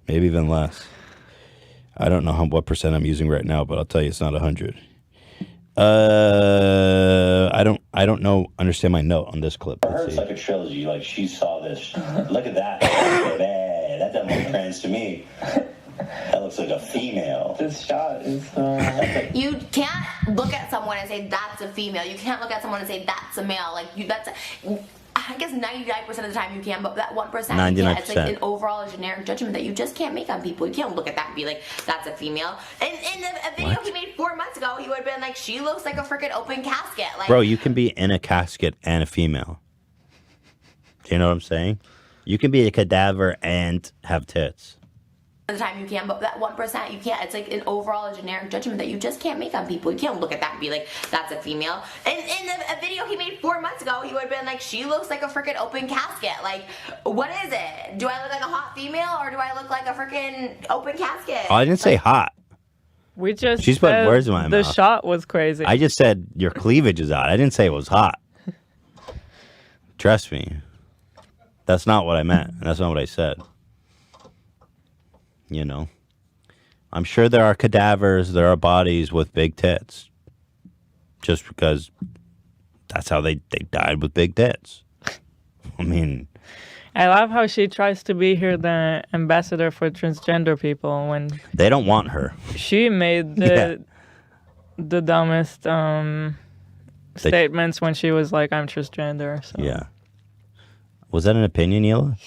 Maybe even less. I don't know what percent I'm using right now, but I'll tell you it's not 100. I don't understand my note on this clip. For her, it's like a trilogy. Like, she saw this. Look at that. That doesn't look trans to me. That looks like a female. This shot is... You can't look at someone and say, that's a female. You can't look at someone and say, that's a male. Like, I guess 99% of the time you can, but that 1% you can't. It's like an overall generic judgment that you just can't make on people. You can't look at that and be like, that's a female. And in a video he made 4 months ago, he would have been like, she looks like a freaking open casket. Like, bro, you can be in a casket and a female. Do you know what I'm saying? You can be a cadaver and have tits. The time you can, but that 1% you can't. It's like an overall generic judgment that you just can't make on people. You can't look at that and be like, that's a female. And in a video he made 4 months ago, he would have been like, she looks like a freaking open casket. Like, what is it? Do I look like a hot female or do I look like a freaking open casket? Oh, I didn't say hot. We just She's putting words in my mouth. The shot was crazy. I just said your cleavage is out. I didn't say it was hot. Trust me. That's not what I meant. And that's not what I said. You know, I'm sure there are cadavers, there are bodies with big tits. Just because that's how they died with big tits. I mean, I love how she tries to be here the ambassador for transgender people when they don't want her. She made the the dumbest statements when she was like, "I'm transgender." So. Yeah. Was that an opinion, Hila?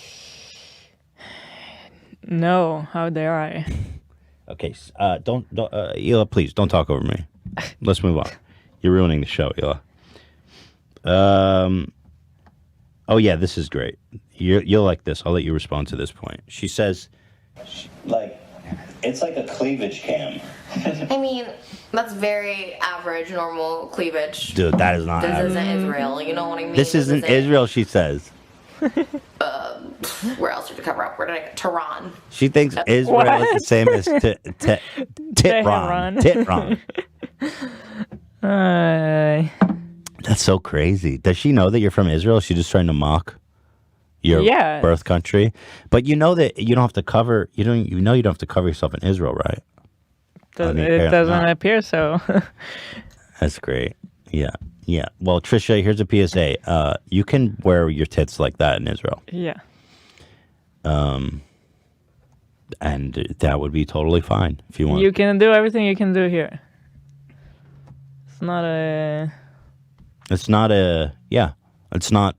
No, how dare I? Okay, don't Hila, please don't talk over me. Let's move on. You're ruining the show, Hila. Oh yeah, this is great. You'll like this. I'll let you respond to this point. She says, like, it's like a cleavage cam. I mean, that's very average, normal cleavage. dude, that is not. This isn't Israel, you know what I mean? This isn't Israel, she says. Where else did it cover up? Where did I go? Tehran. She thinks Israel is the same as Tehran. That's so crazy. Does she know that you're from Israel? She's just trying to mock your birth country. But you know that you don't have to cover. You know you don't have to cover yourself in Israel, right? It doesn't appear so. That's great. Yeah. Well, Trisha, here's a PSA. You can wear your tits like that in Israel. Yeah. And that would be totally fine if you want. You can do everything you can do here. It's not a. Yeah. It's not.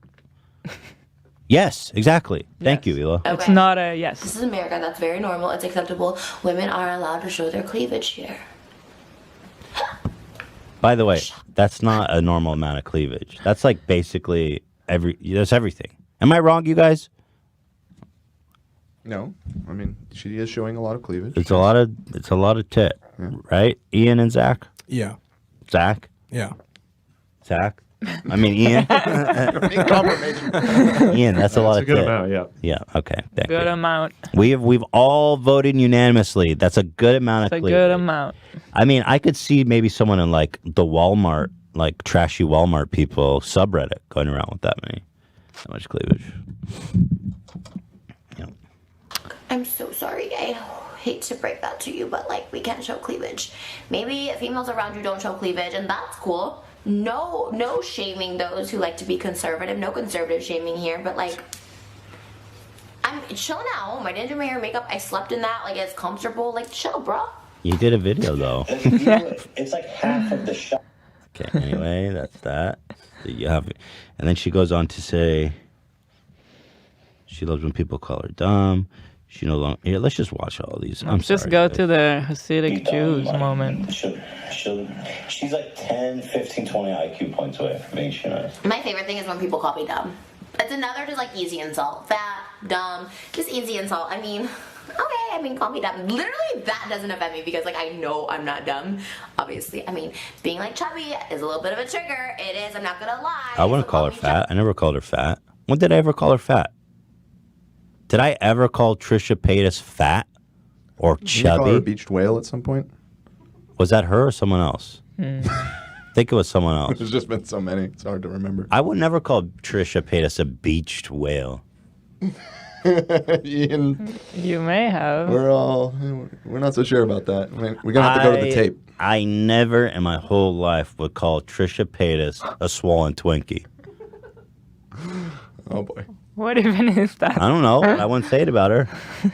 Yes, exactly. Thank you, Hila. Okay. It's not a yes. This is America. That's very normal. It's acceptable. Women are allowed to show their cleavage here. By the way, that's not a normal amount of cleavage. That's like basically that's everything. Am I wrong, you guys? No, I mean she is showing a lot of cleavage. It's a lot of tit, right? Ian and Zach. Yeah. Zach. Yeah. Zach. I mean Ian. Ian, that's a lot of good tit. amount, yeah. Yeah. Okay. Thank Good you. amount. We've all voted unanimously. That's a good amount It's of a cleavage. good amount. I mean, I could see maybe someone in like the Walmart, like trashy Walmart people subreddit going around with that much cleavage. I'm so sorry. I hate to break that to you, but like we can't show cleavage. Maybe females around you don't show cleavage, and that's cool. No shaming those who like to be conservative. No conservative shaming here, but like I'm chilling at home. I didn't do my hair and makeup. I slept in that. Like it's comfortable. Like chill, bro. You did a video though. It's like half of the shot. Okay. Anyway, that's that. You have, and then she goes on to say she loves when people call her dumb. She no longer. Here, let's just watch all these. I'm Just sorry, go guys. to the Hasidic Jews moment. She's like 10, 15, 20 IQ points away from being nice. My favorite thing is when people call me dumb. It's another just like easy insult. Fat, dumb, just easy insult. I mean, okay, call me dumb. Literally, that doesn't offend me because like I know I'm not dumb. Obviously, I mean, being like chubby is a little bit of a trigger. It is. I'm not gonna lie. I wouldn't call her fat. I never called her fat. When did I ever call her fat? Did I ever call Trisha Paytas fat or Did you call her a chubby? beached whale at some point? Was that her or someone else? I think it was someone else. There's just been so many. It's hard to remember. I would never call Trisha Paytas a beached whale. Ian, You may have. we're not so sure about that. I mean, we're gonna have to go to the tape. I never in my whole life would call Trisha Paytas a swollen Twinkie. Oh boy. What even is that? I don't know. I wouldn't say it about her.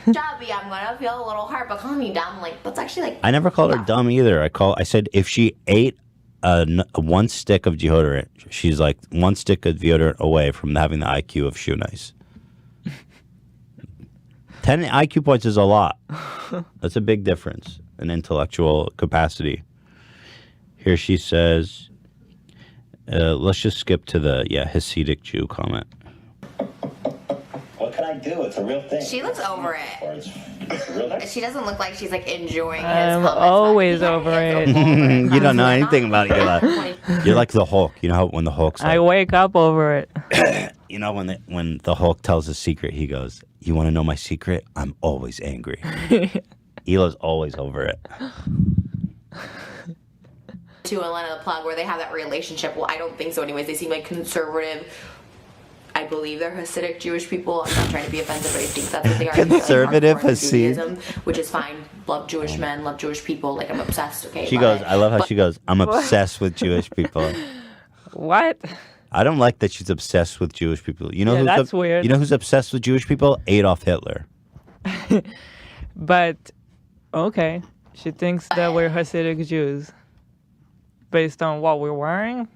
chubby. I'm gonna feel a little hard, but calling me dumb, like that's actually like. I never called her dumb either. I said if she ate one stick of deodorant, she's like one stick of deodorant away from having the IQ of Shoe Nice. 10 IQ points is a lot. That's a big difference in intellectual capacity. Here she says, let's just skip to the Hasidic Jew comment. What can I do? It's a real thing. She looks over it. It's a real thing. She doesn't look like she's like enjoying his I'm comments. always over it. You don't know anything about it. You're like the Hulk. You know how when the Hulk's like, I wake up over it. you know when the Hulk tells a secret, he goes, "You want to know my secret? I'm always angry." Hila's always over it. To Atlanta the Plug, where they have that relationship. Well, I don't think so. Anyways, they seem like conservative. I believe they're Hasidic Jewish people. I'm not trying to be offensive, but I think that's what they are. Conservative Like, hardcore Hasid. Judaism, which is fine. Love Jewish men, love Jewish people. Like I'm obsessed. Okay. She love goes, it. I love how But- she goes, I'm obsessed with Jewish people. What? I don't like that she's obsessed with Jewish people. You know Yeah, that's weird. You know who's obsessed with Jewish people? Adolf Hitler. But okay, she thinks that we're Hasidic Jews. based on what we're wearing.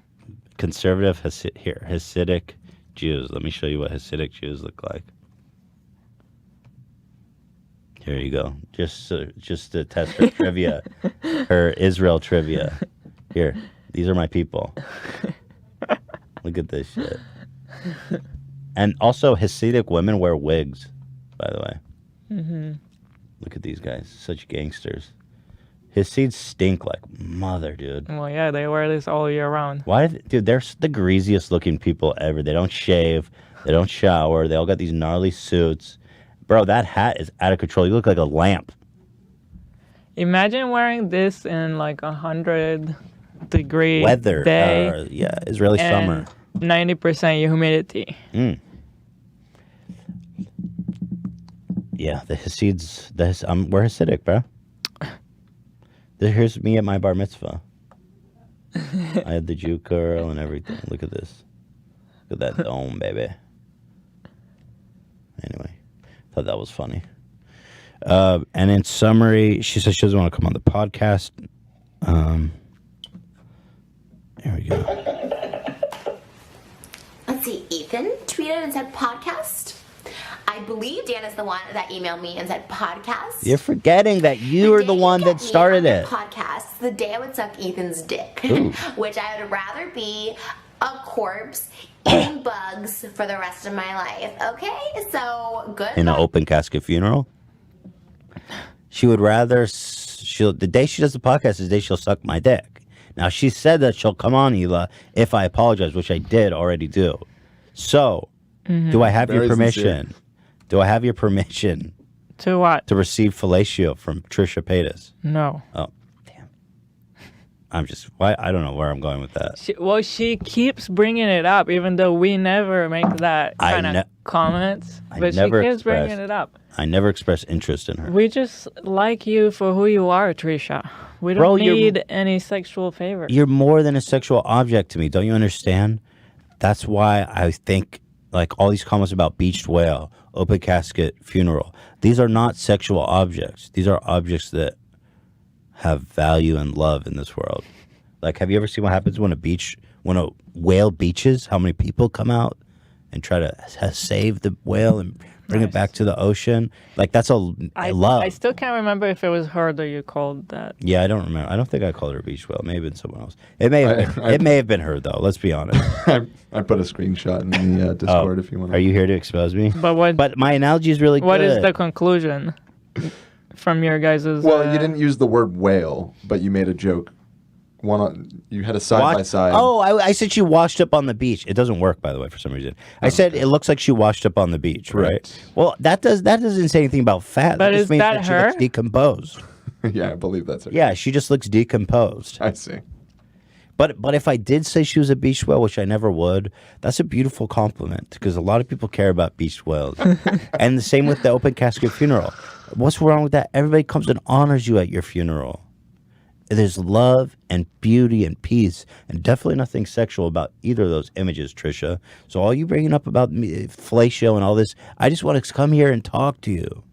Conservative Hasidic Jews. Let me show you what Hasidic Jews look like. Here you go. Just to test her trivia, her Israel trivia. Here, these are my people. Look at this shit. And also, Hasidic women wear wigs, by the way. Mm-hmm. Look at these guys. Such gangsters. Hasids stink like mother, dude. Well, yeah, they wear this all year round. Why, dude, they're the greasiest looking people ever. They don't shave. They don't shower. They all got these gnarly suits. Bro, that hat is out of control. You look like a lamp. Imagine wearing this in like 100-degree Weather. day. Yeah, Israeli summer. 90% humidity. Yeah, the Hasids. We're Hasidic, bro. Here's me at my bar mitzvah. I had the Jew curl and everything. Look at this. Look at that dome, baby. Anyway, thought that was funny. And in summary, she says she doesn't want to come on the podcast. There we go. Let's see. Ethan tweeted and said podcast. I believe Dan is the one that emailed me and said podcast. You're forgetting that you are the one that started it. Podcast. The day I would suck Ethan's dick, which I would rather be a corpse eating bugs for the rest of my life. Okay, so good. In an open casket funeral. She would rather. The day she does the podcast is the day she'll suck my dick. Now she said that she'll come on, Hila, if I apologize, which I did already do. So, do I have your permission? Sincere. Do I have your permission? To what? To receive fellatio from Trisha Paytas. No. Oh, damn. I'm just, why? I don't know where I'm going with that. She keeps bringing it up, even though we never make that kind of comments. But she keeps bringing it up. I never expressed interest in her. We just like you for who you are, Trisha. We don't need any sexual favor. You're more than a sexual object to me. Don't you understand? That's why I think, like, all these comments about beached whale, open casket funeral, these are not sexual objects. These are objects that have value and love in this world. Like, have you ever seen what happens when a whale beaches? How many people come out and try to save the whale and bring it back to the ocean? Like, that's love. I still can't remember if it was her that you called that. Yeah, I don't remember. I don't think I called her a beach whale. Maybe it's someone else. It may have been her, though. Let's be honest. I put a screenshot in the Discord if you want to. Are you here to expose me? But my analogy is really good. What is the conclusion from your guys'... Well, you didn't use the word whale, but you made a joke. You had a side-by-side. Oh, I said she washed up on the beach. It doesn't work, by the way, for some reason. I said it looks like she washed up on the beach, right? Well, that doesn't say anything about fat. But that just means that her? she looks decomposed. Yeah, I believe that's her. Yeah, she just looks decomposed. I see. But if I did say she was a beached whale, which I never would, that's a beautiful compliment because a lot of people care about beached whales. And the same with the open casket funeral. What's wrong with that? Everybody comes and honors you at your funeral. There's love and beauty and peace, and definitely nothing sexual about either of those images, Trisha. So all you bringing up about fellatio and all this, I just want to come here and talk to you.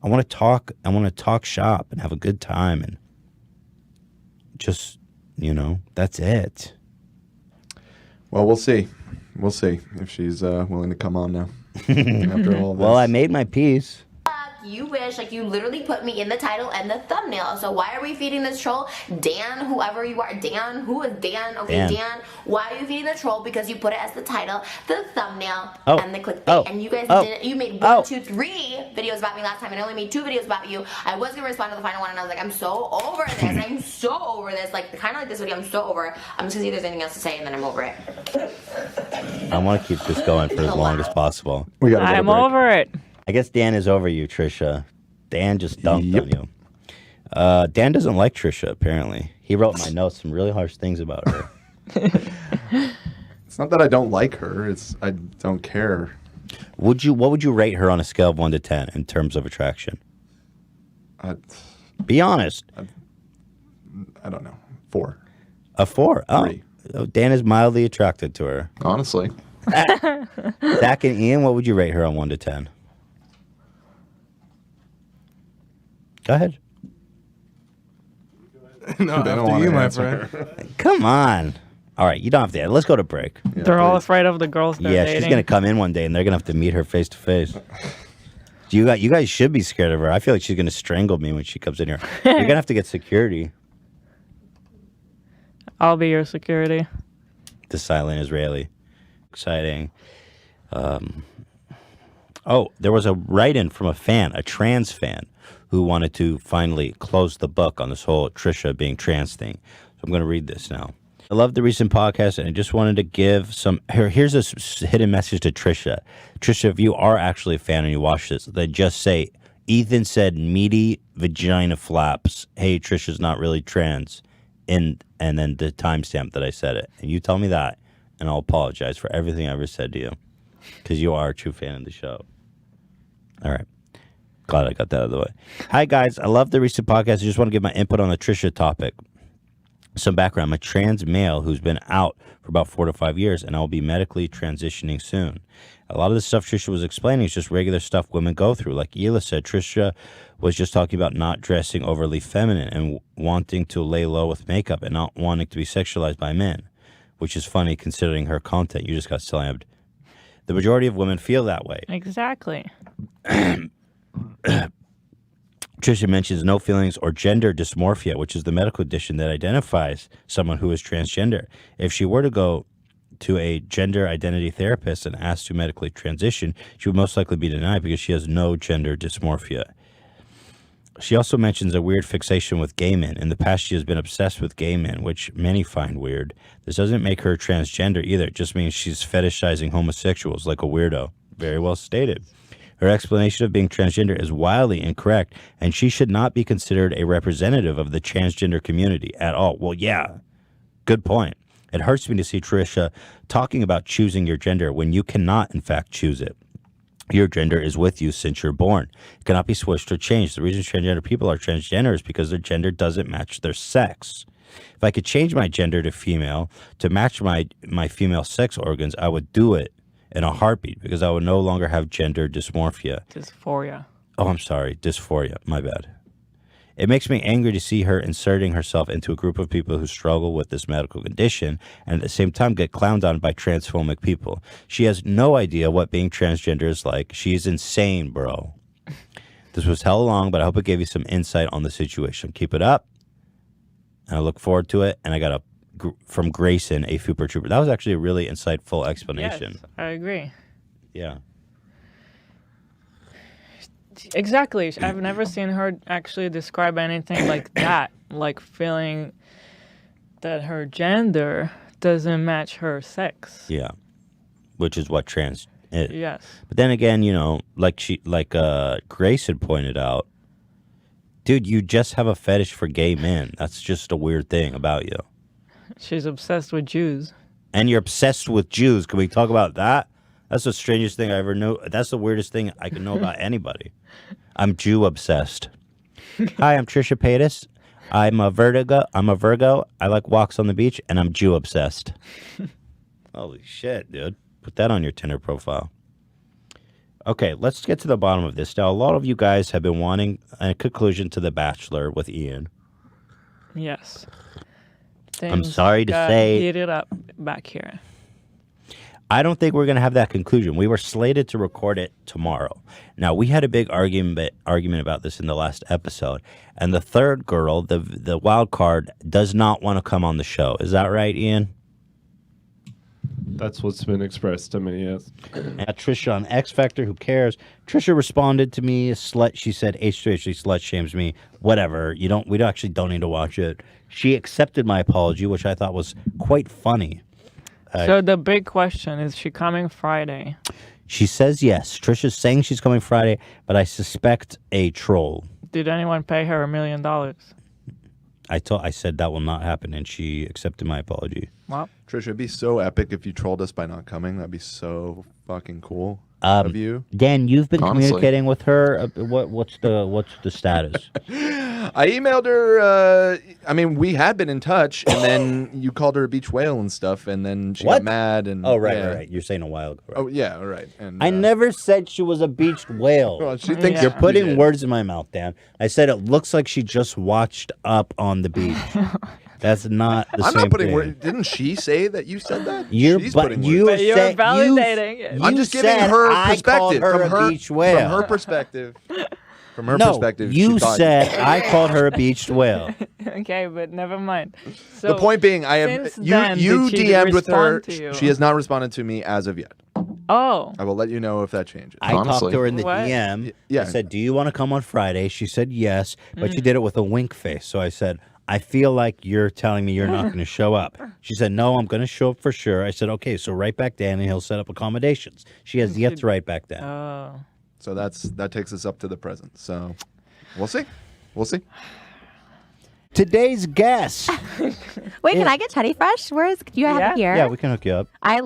I want to talk. I want to talk shop and have a good time, and just, that's it. Well, we'll see. We'll see if she's willing to come on now. After all this. Well, I made my peace. You wish, like, you literally put me in the title and the thumbnail. So why are we feeding this troll? Dan, whoever you are. Dan, who is Dan? Okay, Dan. Why are you feeding the troll? Because you put it as the title, the thumbnail, and the clickbait. And you guys didn't. You made 1, 2, 3 videos about me last time, and I only made 2 videos about you. I was gonna respond to the final one, and I was like, I'm so over this. I'm so over this. Like, kind of like this video. I'm so over it. I'm just gonna see if there's anything else to say, and then I'm over it. I want to keep this going for as long as possible. I'm over it. I guess Dan is over you, Trisha. Dan just dumped on you. Dan doesn't like Trisha, apparently. He wrote in my notes some really harsh things about her. It's not that I don't like her. It's I don't care. What would you rate her on a scale of 1 to 10 in terms of attraction? Be honest. I don't know. 4. A 4? Oh. 3. Dan is mildly attracted to her. Honestly. Zach and Ian, what would you rate her on 1 to 10? Go ahead. No, They don't after wanna you, my answer. friend. Come on. All right, you don't have to. Let's go to break. They're all afraid of the girls they're Yeah, dating. she's gonna come in one day, and they're gonna have to meet her face to face. You guys should be scared of her. I feel like she's gonna strangle me when she comes in here. You're gonna have to get security. I'll be your security. The silent Israeli. Exciting. Oh, there was a write-in from a fan, a trans fan, who wanted to finally close the book on this whole Trisha being trans thing. So I'm going to read this now. I love the recent podcast, and I just wanted to give some... Here's a hidden message to Trisha. Trisha, if you are actually a fan and you watch this, then just say, Ethan said meaty vagina flaps. Hey, Trisha's not really trans. And then the timestamp that I said it. And you tell me that, and I'll apologize for everything I ever said to you. Because you are a true fan of the show. All right. Glad I got that out of the way. Hi, guys. I love the recent podcast. I just want to give my input on the Trisha topic. Some background. I'm a trans male who's been out for about 4 to 5 years, and I'll be medically transitioning soon. A lot of the stuff Trisha was explaining is just regular stuff women go through. Like Hila said, Trisha was just talking about not dressing overly feminine and wanting to lay low with makeup and not wanting to be sexualized by men, which is funny considering her content. You just got slammed. The majority of women feel that way. Exactly. Trisha mentions no feelings or gender dysmorphia, which is the medical condition that identifies someone who is transgender. If she were to go to a gender identity therapist and asked to medically transition, she would most likely be denied because she has no gender dysmorphia. She also mentions a weird fixation with gay men. In the past, she has been obsessed with gay men, which many find weird. This doesn't make her transgender either. It just means she's fetishizing homosexuals like a weirdo. Very well stated. Her explanation of being transgender is wildly incorrect, and she should not be considered a representative of the transgender community at all. Well, yeah, good point. It hurts me to see Trisha talking about choosing your gender when you cannot, in fact, choose it. Your gender is with you since you're born. It cannot be switched or changed. The reason transgender people are transgender is because their gender doesn't match their sex. If I could change my gender to female to match my female sex organs, I would do it in a heartbeat because I would no longer have gender dysmorphia. Dysphoria. Oh, I'm sorry. Dysphoria. My bad. It makes me angry to see her inserting herself into a group of people who struggle with this medical condition and at the same time get clowned on by transphobic people. She has no idea what being transgender is like. She's insane, bro. This was hell long, but I hope it gave you some insight on the situation. Keep it up. And I look forward to it. And I got from Grayson, a Super Trooper. That was actually a really insightful explanation. Yes, I agree. Yeah. Exactly. I've never seen her actually describe anything like that, like feeling that her gender doesn't match her sex. Yeah. Which is what trans is. Yes. But then again, you know, like Grace had pointed out, dude, you just have a fetish for gay men. That's just a weird thing about you. She's obsessed with Jews. And you're obsessed with Jews. Can we talk about that? That's the strangest thing I ever knew. That's the weirdest thing I can know about anybody. I'm Jew obsessed. Hi, I'm Trisha Paytas. I'm a Virgo. I like walks on the beach, and I'm Jew obsessed. Holy shit, dude. Put that on your Tinder profile. Okay, let's get to the bottom of this. Now, a lot of you guys have been wanting a conclusion to The Bachelor with Ian. Yes. I'm sorry to say... Heated up back here. I don't think we're going to have that conclusion. We were slated to record it tomorrow. Now, we had a big argument about this in the last episode, and the third girl, the wild card, does not want to come on the show. Is that right, Ian? That's what's been expressed to me, yes. Trisha on X Factor, who cares? Trisha responded to me, slut. She said, H3, she slut shames me. Whatever. We actually don't need to watch it. She accepted my apology, which I thought was quite funny. So the big question, is she coming Friday? She says yes. Trisha's saying she's coming Friday, but I suspect a troll. Did anyone pay her $1 million? I said that will not happen, and she accepted my apology. Well, Trisha, it'd be so epic if you trolled us by not coming. That'd be so fucking cool of you. Dan, you've been Honestly. communicating with her. What's the status? I emailed her. I mean, we had been in touch, and then you called her a beach whale and stuff, and then she got mad. And Oh, right, yeah. right. You're saying a while ago. Right? Oh, yeah, right. And I never said she was a beached whale. Well, she thinks You're you putting did. words in my mouth, Dan. I said it looks like she just watched Up on the beach. That's not the I'm same not putting thing. words. Didn't she say that you said that? You're, She's but putting you words. you're said validating it. I'm just giving said her I called perspective her from a her beached whale. From her perspective. From her no, perspective, you she thought- said I called her a beached whale. Okay, but never mind. So, the point being, I have since then, you did she DM'd with her. respond to you? She has not responded to me as of yet. Oh. I will let you know if that changes. I talked to her in the What? DM. Yeah. I said, "Do you want to come on Friday?" She said yes, but she did it with a wink face. So I said, "I feel like you're telling me you're not going to show up." She said, "No, I'm going to show up for sure." I said, "Okay, so write back Dan and he'll set up accommodations." She has yet to write back Dan. Oh. So that takes us up to the present. So we'll see. We'll see. Today's guest. Wait, can I get Teddy Fresh? Do you have it here? Yeah, we can hook you up. I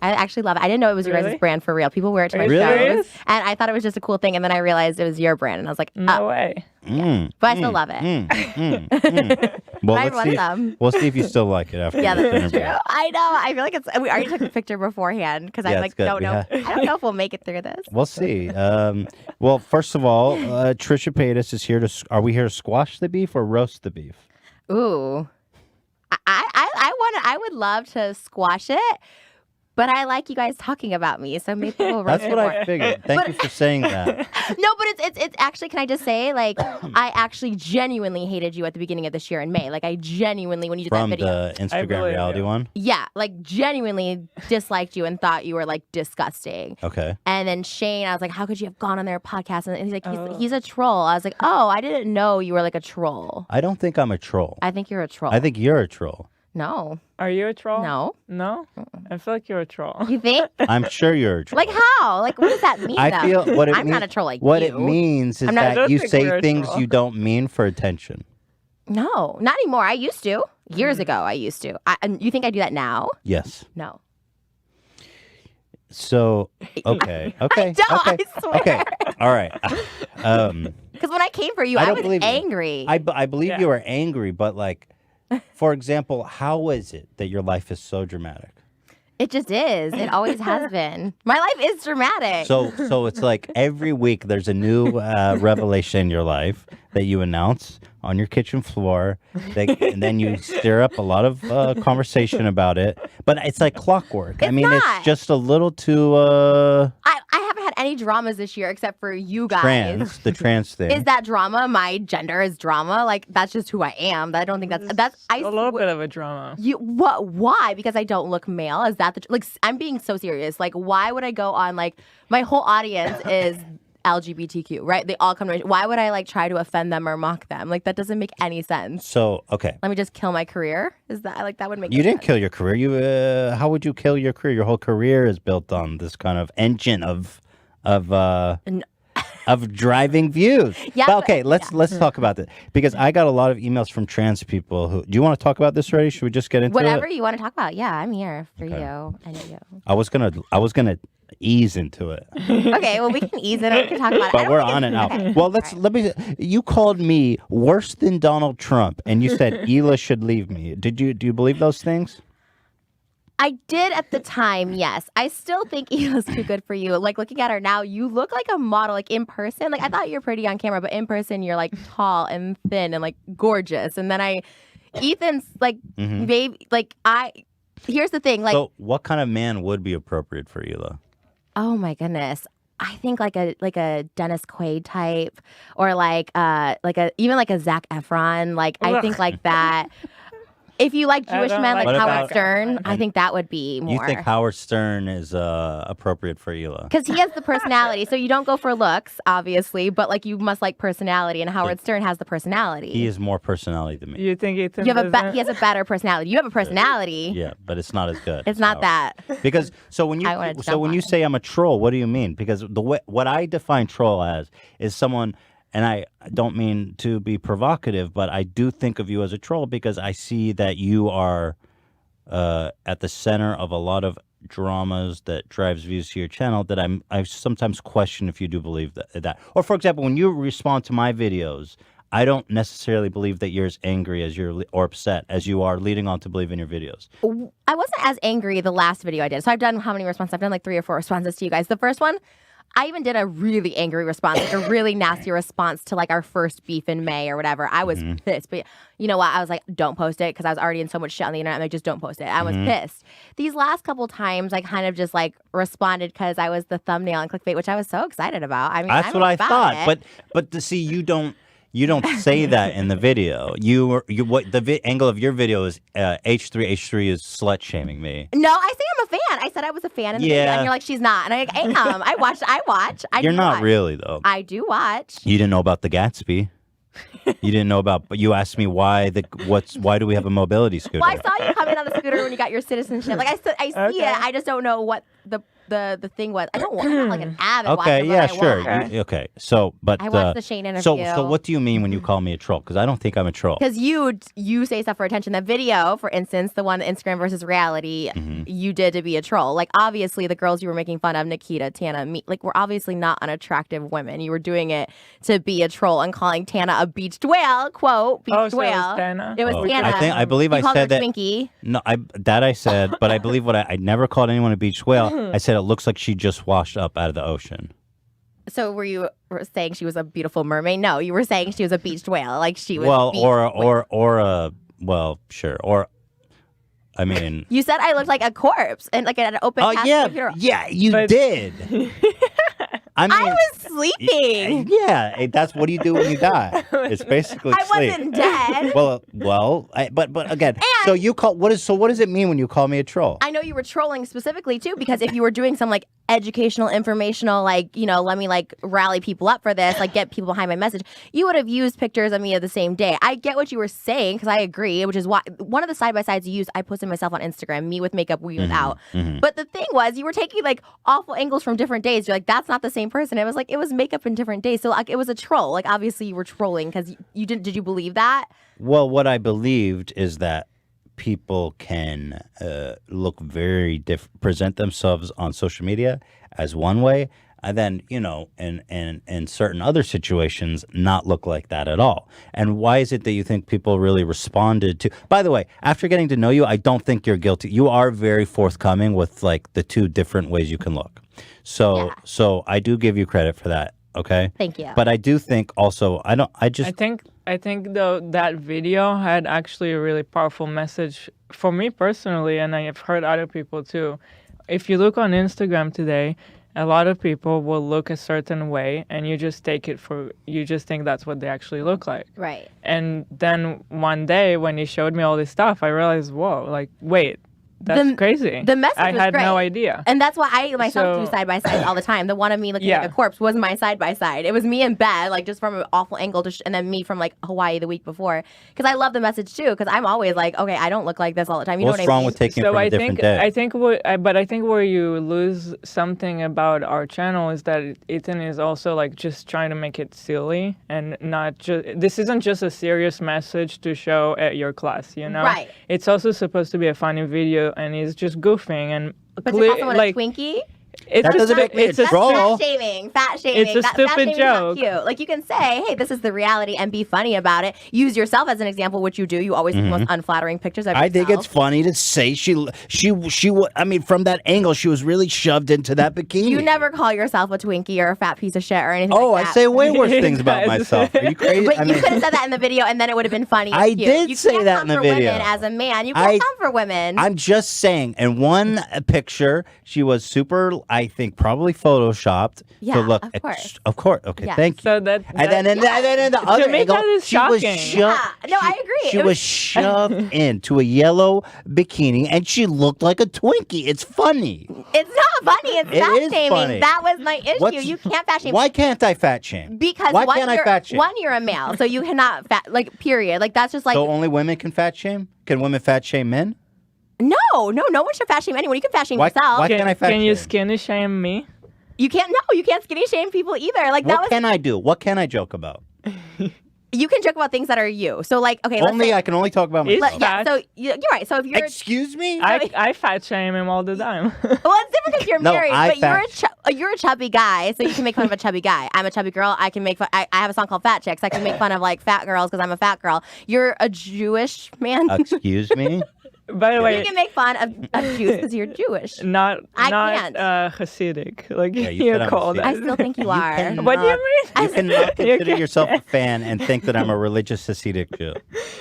actually love it. I didn't know it was your Really? guys' brand for real. People wear it to Are my you shows. serious? And I thought it was just a cool thing. And then I realized it was your brand. And I was like, No way. But I still love it. Well, I let's want see. some. We'll see if you still like it after Yeah, this that's interview. true. I know. I feel like we already took the picture beforehand because Yeah, I it's like good. don't We know. have- I don't know if we'll make it through this. We'll see. Well, first of all, Trisha Paytas is here to. Are we here to squash the beef or roast the beef? Ooh, I would love to squash it, but I like you guys talking about me, so maybe we'll. That's roast what it I more. figured. Thank you for saying that. No, but it's actually. Can I just say, like, I actually genuinely hated you at the beginning of this year in May. Like, I genuinely, when you did From that video, the Instagram reality one. yeah, like genuinely disliked you and thought you were like disgusting. Okay. And then Shane, I was like, how could you have gone on their podcast? And he's like, he's a troll. I was like, oh, I didn't know you were like a troll. I don't think I'm a troll. I think you're a troll. I think you're a troll. No. Are you a troll? No. No? I feel like you're a troll. You think? I'm sure you're a troll. Like how? Like what does that mean? I though? feel what it I'm mean- not a troll like what you. it means is I'm not- I that don't you think we're say a things troll. you don't mean for attention. No, not anymore. I used to. Years ago, I used to. And you think I do that now? Yes. No. So okay, okay, don't, okay, I swear. okay, all right. Because when I came for you, I don't was believe you. angry. I believe you were angry, but like, for example, how is it that your life is so dramatic? It just is. It always has been. My life is dramatic. So it's like every week there's a new revelation in your life that you announce on your kitchen floor, and then you stir up a lot of conversation about it. But it's like clockwork. I mean, not. it's just a little too I haven't had any dramas this year except for you guys. the trans thing. Is that drama? My gender is drama. Like that's just who I am. I don't think that's a little bit of a drama. Why? Because I don't look male? Is that like I'm being so serious? Like why would I go on like my whole audience is LGBTQ, right? They all come to me. Why would I like try to offend them or mock them? Like that doesn't make any sense. So okay. Let me just kill my career. Is that like that would make You didn't kill your career. You how would you kill your career? Your whole career is built on this kind of engine of driving views. Yeah, but okay, let's talk about this because I got a lot of emails from trans people who. Do you want to talk about this already? Should we just get into whatever it? you want to talk about? Yeah, I'm here for you. I know you. I was gonna ease into it. Okay, well we can ease it. We can talk about it. But we're on it now. Okay. Well, let me. You called me worse than Donald Trump, and you said Hila should leave me. Do you believe those things? I did at the time, yes. I still think Hila's too good for you. Like looking at her now, you look like a model. Like in person, like I thought you're pretty on camera, but in person you're like tall and thin and like gorgeous. And then Ethan's like baby, like Here's the thing, like. So, what kind of man would be appropriate for Hila? Oh my goodness. I think like a Dennis Quaid type, or even like a Zac Efron. Like I think like that. If you like Jewish men like Howard Stern, I think that would be more. You think Howard Stern is appropriate for Hila? Because he has the personality. So you don't go for looks, obviously, but like you must like personality, and Howard Stern has the personality. He has more personality than me. You think Ethan he has a better personality. You have a personality. Yeah, but it's not as good. It's not that. Because when you say I'm a troll, what do you mean? Because what I define troll as is someone. And I don't mean to be provocative, but I do think of you as a troll because I see that you are at the center of a lot of dramas that drives views to your channel that I sometimes question if you do believe that. Or for example, when you respond to my videos, I don't necessarily believe that you're as angry as or upset as you are leading on to believe in your videos. I wasn't as angry the last video I did. So I've done how many responses? I've done like 3 or 4 responses to you guys. The first one, I even did a really angry response, like a really nasty response to like our first beef in May or whatever. I was pissed. But you know what? I was like, don't post it because I was already in so much shit on the internet. I'm like, just don't post it. I was pissed. These last couple times, I kind of just like responded because I was the thumbnail and clickbait, which I was so excited about. I mean, that's what I thought. But to see, you don't say that in the video. What the angle of your video is H3 is slut shaming me. No, I say I'm a fan. I said I was a fan in the video, and you're like, she's not. And I'm like, I am. I watch. You're not really though. I do watch. You didn't know about the Gatsby. You didn't know about, but you asked me why do we have a mobility scooter? Well, I saw you coming on the scooter when you got your citizenship. Like I see it. I just don't know what the thing was. I'm not like an avid watcher. Okay, yeah, sure. Okay, so but I watched the Shane interview. So what do you mean when you call me a troll? Because I don't think I'm a troll. Because you say stuff for attention. The video, for instance, the one Instagram versus reality, you did to be a troll. Like obviously the girls you were making fun of, Nikita, Tana, me, like we're obviously not unattractive women. You were doing it to be a troll and calling Tana a beached whale. Quote beached whale. It was Tana. It was Tana. I believe I said that. Twinkie. No, I said, but I believe I never called anyone a beached whale. I said it looks like she just washed up out of the ocean. So were you saying she was a beautiful mermaid? No, you were saying she was a beached whale, like she was. Well, sure, or I mean, you said I looked like a corpse and like an open. Oh yeah, you did. I mean, I was sleeping. Yeah, that's what do you do when you die? It's basically I sleep. wasn't dead. But again, so you call what does it mean when you call me a troll? I know you were trolling specifically too, because if you were doing some like educational, informational, like, you know, let me like rally people up for this, like get people behind my message, you would have used pictures of me of the same day. I get what you were saying because I agree, which is why one of the side by sides you used, I posted myself on Instagram, me with makeup, we without. But the thing was, you were taking like awful angles from different days. You're like, that's not the same person. It was like, it was makeup in different days. So like, it was a troll. Like, obviously you were trolling because you didn't. Did you believe that? Well, what I believed is that people can look very different, present themselves on social media as one way, and then, you know, in certain other situations, not look like that at all. And why is it that you think people really responded to? By the way, after getting to know you, I don't think you're guilty. You are very forthcoming with like the two different ways you can look. So I do give you credit for that. Okay. Thank you. But I do think also I think though that video had actually a really powerful message for me personally, and I have heard other people too. If you look on Instagram today, a lot of people will look a certain way and you just you just think that's what they actually look like. Right. And then one day when you showed me all this stuff, I realized, whoa, like, wait, that's crazy. The message I was had great. No idea. And that's why I myself do side by sides all the time. The one of me looking like a corpse was my side by side. It was me in bed, like just from an awful angle, and then me from like Hawaii the week before. Because I love the message too. Because I'm always like, okay, I don't look like this all the time. You know what I mean? What's wrong with taking it from a different day? I think where you lose something about our channel is that Ethan is also like just trying to make it silly and not just. This isn't just a serious message to show at your class, you know? Right. It's also supposed to be a funny video, and he's just goofing and. But to call someone a Twinkie? That doesn't make me a troll. Fat shaming. Fat shaming. It's a stupid joke. Cute. Like you can say, hey, this is the reality and be funny about it. Use yourself as an example, which you do. You always take the most unflattering pictures of yourself. I think it's funny to say I mean, from that angle, she was really shoved into that bikini. You never call yourself a Twinkie or a fat piece of shit or anything like that. I say way worse things about myself. Are you crazy? But you could have said that in the video and then it would have been funny. I did say that in the video. Women as a man. You can't come for women. I'm just saying, in one picture, she was super, I think, probably photoshopped to look. Of course. Of course. Okay, Yes. thank you. So that and then in the other to me, angle, that is she was shocking. shoved. No, I agree. She was shoved into a yellow bikini, and she looked like a Twinkie. It's funny. It's not funny. It's It fat is shaming. funny. That was my issue. You can't fat shame. Why can't I fat shame? Because why can't I fat shame? One, you're a male, so you cannot fat. Like, period. Like that's just like. So only women can fat shame? Can women fat shame men? No one should fat shame anyone. You can fat shame yourself. Why can't I fat Can you shame? skinny shame me? You can't. No, you can't skinny shame people either. Like that What was. can I do? What can I joke about? You can joke about things that are you. So like, okay, let's Only say, I can only talk about myself. yeah. So you're right. So if you're Excuse me? I fat shame him all the time. well, it's different because you're No, married, I but you're a chubby guy, so you can make fun of a chubby guy. I'm a chubby girl. I can make fun. I have a song called Fat Chicks. I can make fun of like fat girls because I'm a fat girl. You're a Jewish man. Excuse me? By the way, you can make fun of Jews because you're Jewish. not can't. Hasidic. Like Yeah, you said you're I'm called. Hasidic. I still think you are. cannot- What do you mean? You cannot consider can't. yourself a fan and think that I'm a religious Hasidic Jew.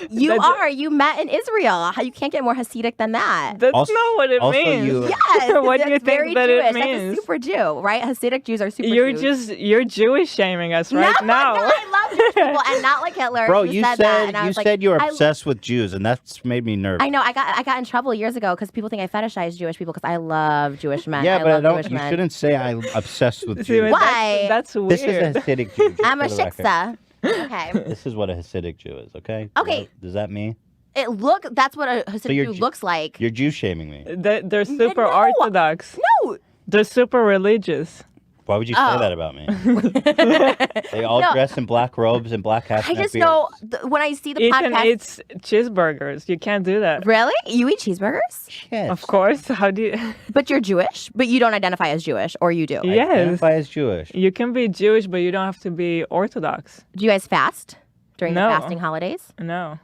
You That's- are. You met in Israel. You can't get more Hasidic than that. That's Also- not what it also means. you- Yes. What do you that's very think that it Jewish. means? That's a super Jew, right? Hasidic Jews are super You're Jews. you're Jewish shaming us right no, now. No, I love Jewish people, and not like Hitler. Bro, who you said that, and I you was like, said you were I- obsessed with Jews, and that's made me nervous. I know. I got in trouble years ago because people think I fetishize Jewish people because I love Jewish men. Yeah, I but I love don't. Jewish You men. shouldn't say I'm obsessed with See, Jews. but Why? That's weird. This is a Hasidic Jew. just I'm a for the record. shiksa. Okay. This is what a Hasidic Jew is. Okay. Okay. Does that mean That's what a Hasidic you're Jew Ju- looks like. you're Jew shaming me? They're super No. orthodox. No. They're super religious. Why would you say Oh. that about me? They all No. dress in black robes and black hats. I and have just know beards. when I see the Ethan podcast. eats cheeseburgers. You can't do that. Really? You eat cheeseburgers? Yes. Of course. How do you? But you're Jewish? But you don't identify as Jewish, or you do? I Yes. identify as Jewish. You can be Jewish, but you don't have to be Orthodox. Do you guys fast during No. the fasting holidays? No.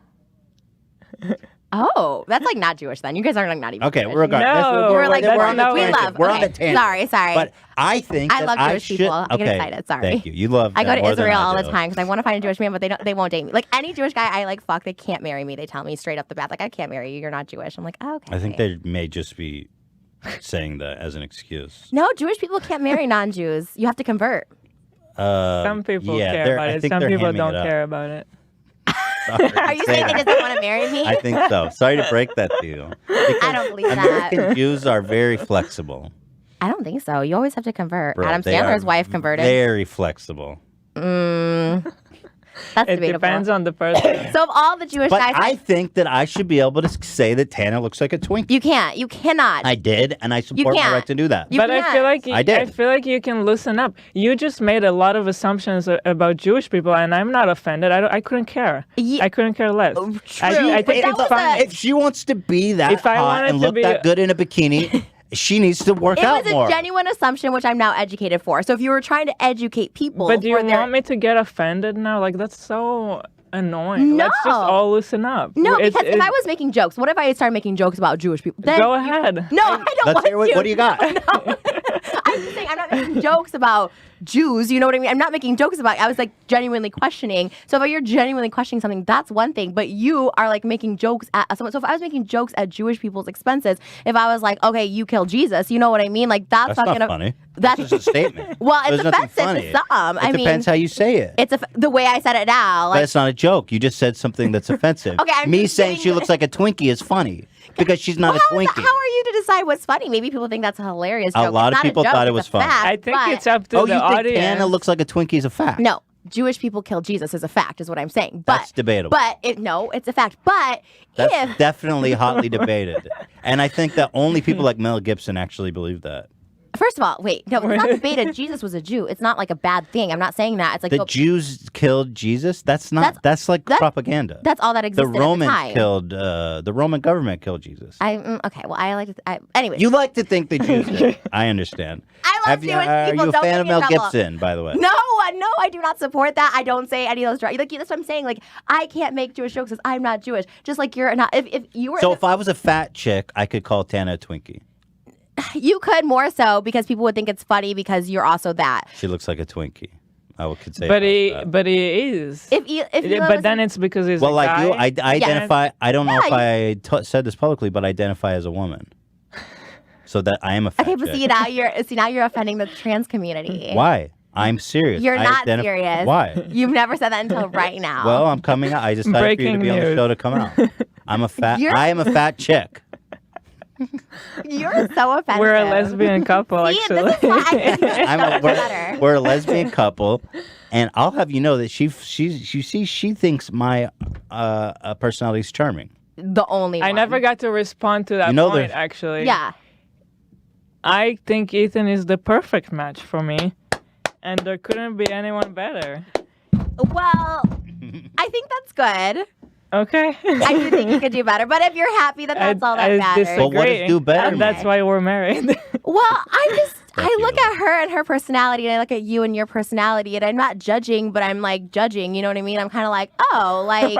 Oh, that's like not Jewish then. You guys are like not even. Okay, Jewish. we're going. No, We're like that's we're on the not- we tangent. love. We're okay. on the tangent. Sorry. But I think I that love Jewish should, people. I get okay, excited. Sorry. Thank you. You love. I go that to more than Israel I all the do. time because I want to find a Jewish man, but they won't date me. Like any Jewish guy I like fuck, they can't marry me. They tell me straight up the bat, like I can't marry you. You're not Jewish. I'm like, oh, okay. I think they may just be saying that as an excuse. No, Jewish people can't marry non-Jews. You have to convert. Some people yeah, care they're- about I it. think Some they're people hamming don't it up. care about it. Sorry to Are you say saying they that. just don't want to marry me? I think so. Sorry to break that to you. I don't believe American that. Jews are very flexible. I don't think so. You always have to convert. Bro, Adam they Sandler's are wife converted. Very flexible. That's It debatable. depends on the person. So of all the Jewish But guys, I think that I should be able to say that Tana looks like a twink. you can't. You cannot. I did, and I support my can't. right to do that. You But can't. I feel like I did. I feel like you can loosen up. You just made a lot of assumptions about Jewish people, and I'm not offended. I couldn't care. Ye- I couldn't care less. true, I but think that it's was fine. a- If she wants to be that If I hot wanted and to look be that a- good in a bikini, she needs to work It out was a more. genuine assumption, which I'm now educated for. So if you were trying to educate people, But do you for their... want me to get offended now? Like that's so annoying. Let's just No. all loosen up. No, It's- because if I was making jokes, what if I started making jokes about Jewish people? Then go ahead. No, I don't Let's want hear what, to. what do you got? I'm just saying I'm not making jokes about Jews. You know what I mean? I'm not making jokes about. I was like genuinely questioning. So if you're genuinely questioning something, that's one thing. But you are like making jokes at someone. So if I was making jokes at Jewish people's expenses, if I was like, okay, you killed Jesus, you know what I mean? Like that's That's not gonna. funny. That's That's just a statement. Well, it's There's nothing offensive funny. to some. It I depends mean, how you say it. it's the way I said it now. But Like, it's not a joke. You just said something that's offensive. Okay, I'm Me just saying saying- she looks like a Twinkie is funny because she's not how a Twinkie. are you to decide what's funny? Maybe people think that's a hilarious A joke. lot It's of not people joke, thought it it's was a funny. fact, I think but- it's up to Oh, the you think audience. Tana looks like a Twinkie is a fact? No, Jewish people killed Jesus is a fact, is what I'm saying. But That's debatable. But it's a fact. But That's if definitely hotly debated. And I think that only people like Mel Gibson actually believe that. first of all, wait, no, it's not debated. Jesus was a Jew. It's not like a bad thing. I'm not saying that. It's like The Jews killed Jesus? That's not, that's like propaganda. That's all that existed The Romans at the time. killed, the Roman government killed Jesus. Okay, well, I like to. Anyway, You like to think the Jews did. I understand. I love Jewish Are people. you a Don't fan get of me in Mel trouble. Gibson, by the way? No, I do not support that. I don't say any of those. Like that's what I'm saying. Like I can't make Jewish jokes because I'm not Jewish. Just like you're not. If you were, So if I was a fat chick, I could call Tana a Twinkie. you could more so because people would think it's funny because you're also that. She looks like a Twinkie. I could say. But that. he is. If you But then it's because he's Well, a like guy. you, I identify. I don't know Yeah, if I said this publicly, but I identify as a woman. So that I am a fat okay, but chick. see now you're offending the trans community. Why? I'm serious. You're I not identif- serious. Why? You've never said that until right now. Well, I'm coming out. I decided for you to Breaking be on the news. show to come out. I'm a fat. You're- I am a fat chick. you're so offensive. We're a lesbian couple, See, actually. this is why I think you're I'm so a, much better. we're a lesbian couple, and I'll have you know that she thinks my personality is charming. The only one. I never got to respond to that You know point, the- actually. Yeah. I think Ethan is the perfect match for me, and there couldn't be anyone better. Well, I think that's good. Okay. I do think you could do better, but if you're happy that that's all that matters. Disagree. But what does do better And that's mean? why we're married. Well, I look you. at her and her personality, and I look at you and your personality, and I'm not judging, but I'm like judging. You know what I mean? I'm kind of like, oh, like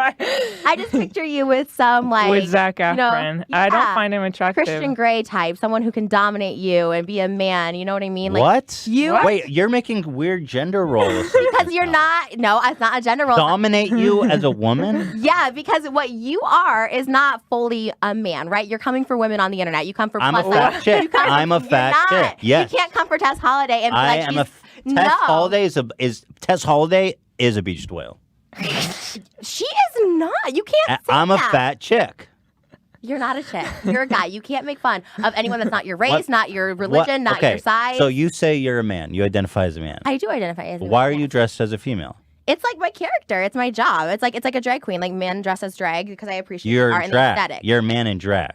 I just picture you with some like With Zac you know, Efron. I don't yeah, find him attractive. Christian Grey type, someone who can dominate you and be a man. You know what I mean? Like, What? You Wait, you're making weird gender roles. because you're not. No, it's not a gender role. Dominate you as a woman? Yeah, because what you are is not fully a man, right? You're coming for women on the internet. You come for I'm a plus fat size. chick. You come- I'm a you're fat not. chick. Yes. You can't come for Tess Holiday and be I like, am she's, a no. Tess Holiday is Tess Holiday is a beached whale. She is not. You can't say I'm a that. fat chick. You're not a chick. You're a guy. You can't make fun of anyone that's not your race, What? not your What? religion, not Okay, your size. So you say you're a man. You identify as a man. I do identify as a Why are man. you dressed as a female? It's like my character. It's my job. It's like a drag queen, like man dressed as drag because I appreciate You're the art in and the drag. aesthetic. You're a man in drag.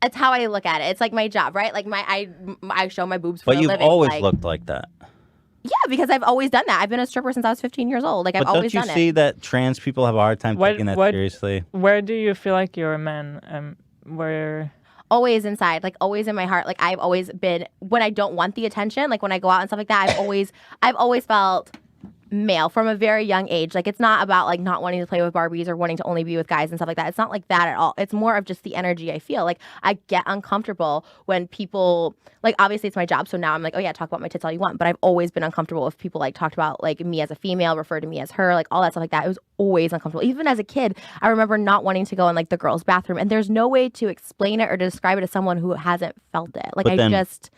It's how I look at it. It's like my job, right? Like I show my boobs for But a you've living. always like, looked like that. Yeah, because I've always done that. I've been a stripper since I was 15 years old. Like I've But don't always you done see it. that trans people have a hard time taking that seriously? Where do you feel like you're a man? Where? Always inside, like always in my heart. Like I've always been when I don't want the attention, like when I go out and stuff like that, I've always felt male from a very young age. Like it's not about like not wanting to play with Barbies or wanting to only be with guys and stuff like that. It's not like that at all. It's more of just the energy I feel. Like I get uncomfortable when people like obviously it's my job, so now I'm like, oh yeah, talk about my tits all you want. But I've always been uncomfortable if people like talked about like me as a female, referred to me as her, like all that stuff like that. It was always uncomfortable. Even as a kid, I remember not wanting to go in like the girls' bathroom, and there's no way to explain it or to describe it to someone who hasn't felt it. Like But then- just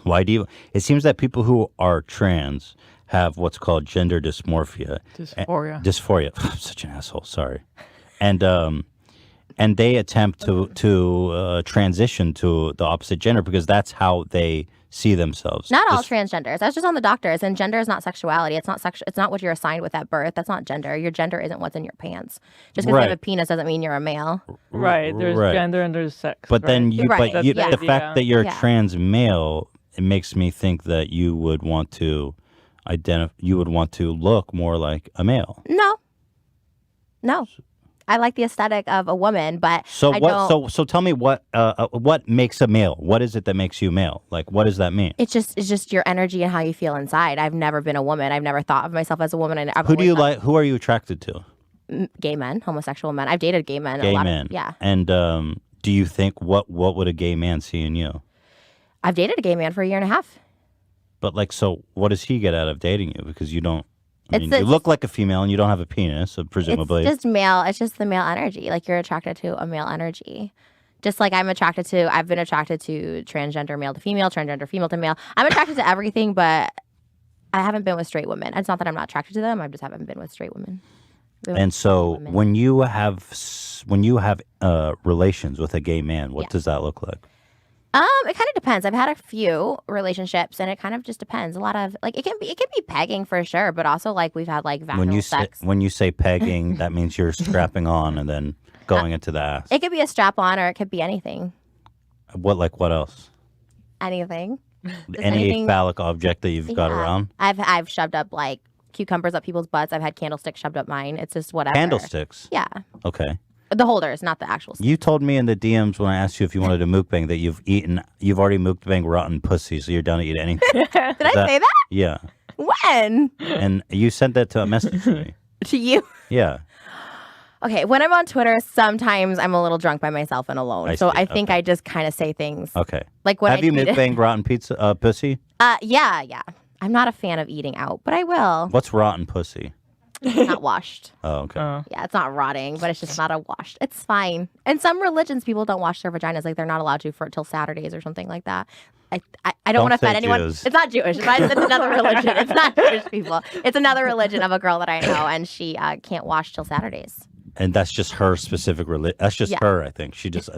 Why do you? It seems that people who are trans have what's called gender dysmorphia. Dysphoria. Dysphoria. I'm such an asshole. Sorry. And they attempt to transition to the opposite gender because that's how they see themselves. not all transgenders. That's just on the doctors. And gender is not sexuality. It's not It's not what you're assigned with at birth. That's not gender. Your gender isn't what's in your pants. Just because you have Right. a penis doesn't mean you're a male. Right. There's Right. gender and there's sex. But then right? you, Right. but you, That's the the fact idea. that you're Yeah. a trans male, it makes me think that you would want to you would want to look more like a male. No. I like the aesthetic of a woman, but So I what? don't. So tell me what makes a male? What is it that makes you male? Like what does that mean? It's just your energy and how you feel inside. I've never been a woman. I've never thought of myself as a woman. I've Who do always you thought- like? Who are you attracted to? Gay men, homosexual men. I've dated gay men. Gay a lot men. Yeah. And do you think what would a gay man see in you? I've dated a gay man for a year and a half. But like, so what does he get out of dating you? Because you don't. I It's mean, you look like a female and you don't have a penis, so presumably. It's just male. It's just the male energy. Like you're attracted to a male energy. Just like I've been attracted to transgender male to female, transgender female to male. I'm attracted to everything, but I haven't been with straight women. It's not that I'm not attracted to them. I just haven't been with straight women. And so when you have relations with a gay man, what does that look like? It kind of depends. I've had a few relationships, and it kind of just depends. A lot of like it can be pegging for sure, but also like we've had like vaginal sex. When you say pegging, that means you're strapping on and then going into the ass. It could be a strap on, or it could be anything. What else? Anything. Any anything- phallic object that you've got Yeah. around? I've shoved up like cucumbers up people's butts. I've had candlesticks shoved up mine. It's just whatever. Candlesticks. Yeah. Okay. The holders, not the actual. You told me in the DMs when I asked you if you wanted to mukbang that you've already mukbang rotten pussy, so you're down to eat anything. Did I say that? Yeah. When? And you sent that to a message to me. To you? Yeah. Okay, when I'm on Twitter, sometimes I'm a little drunk by myself and alone. I So see, I think I just kind of say things. Okay. Like when Have I you tweet it. mukbanged rotten pussy? Yeah. I'm not a fan of eating out, but I will. What's rotten pussy? It's not washed. Oh, okay. Yeah, it's not rotting, but it's just not a washed. It's fine. And some religions, people don't wash their vaginas. Like they're not allowed to for till Saturdays or something like that. I don't Don't want to say offend anyone. Jews. It's not Jewish. It's another religion. It's not Jewish people. It's another religion of a girl that I know, and she can't wash till Saturdays. And that's just her specific religion. That's just Yeah. her, I think. She just.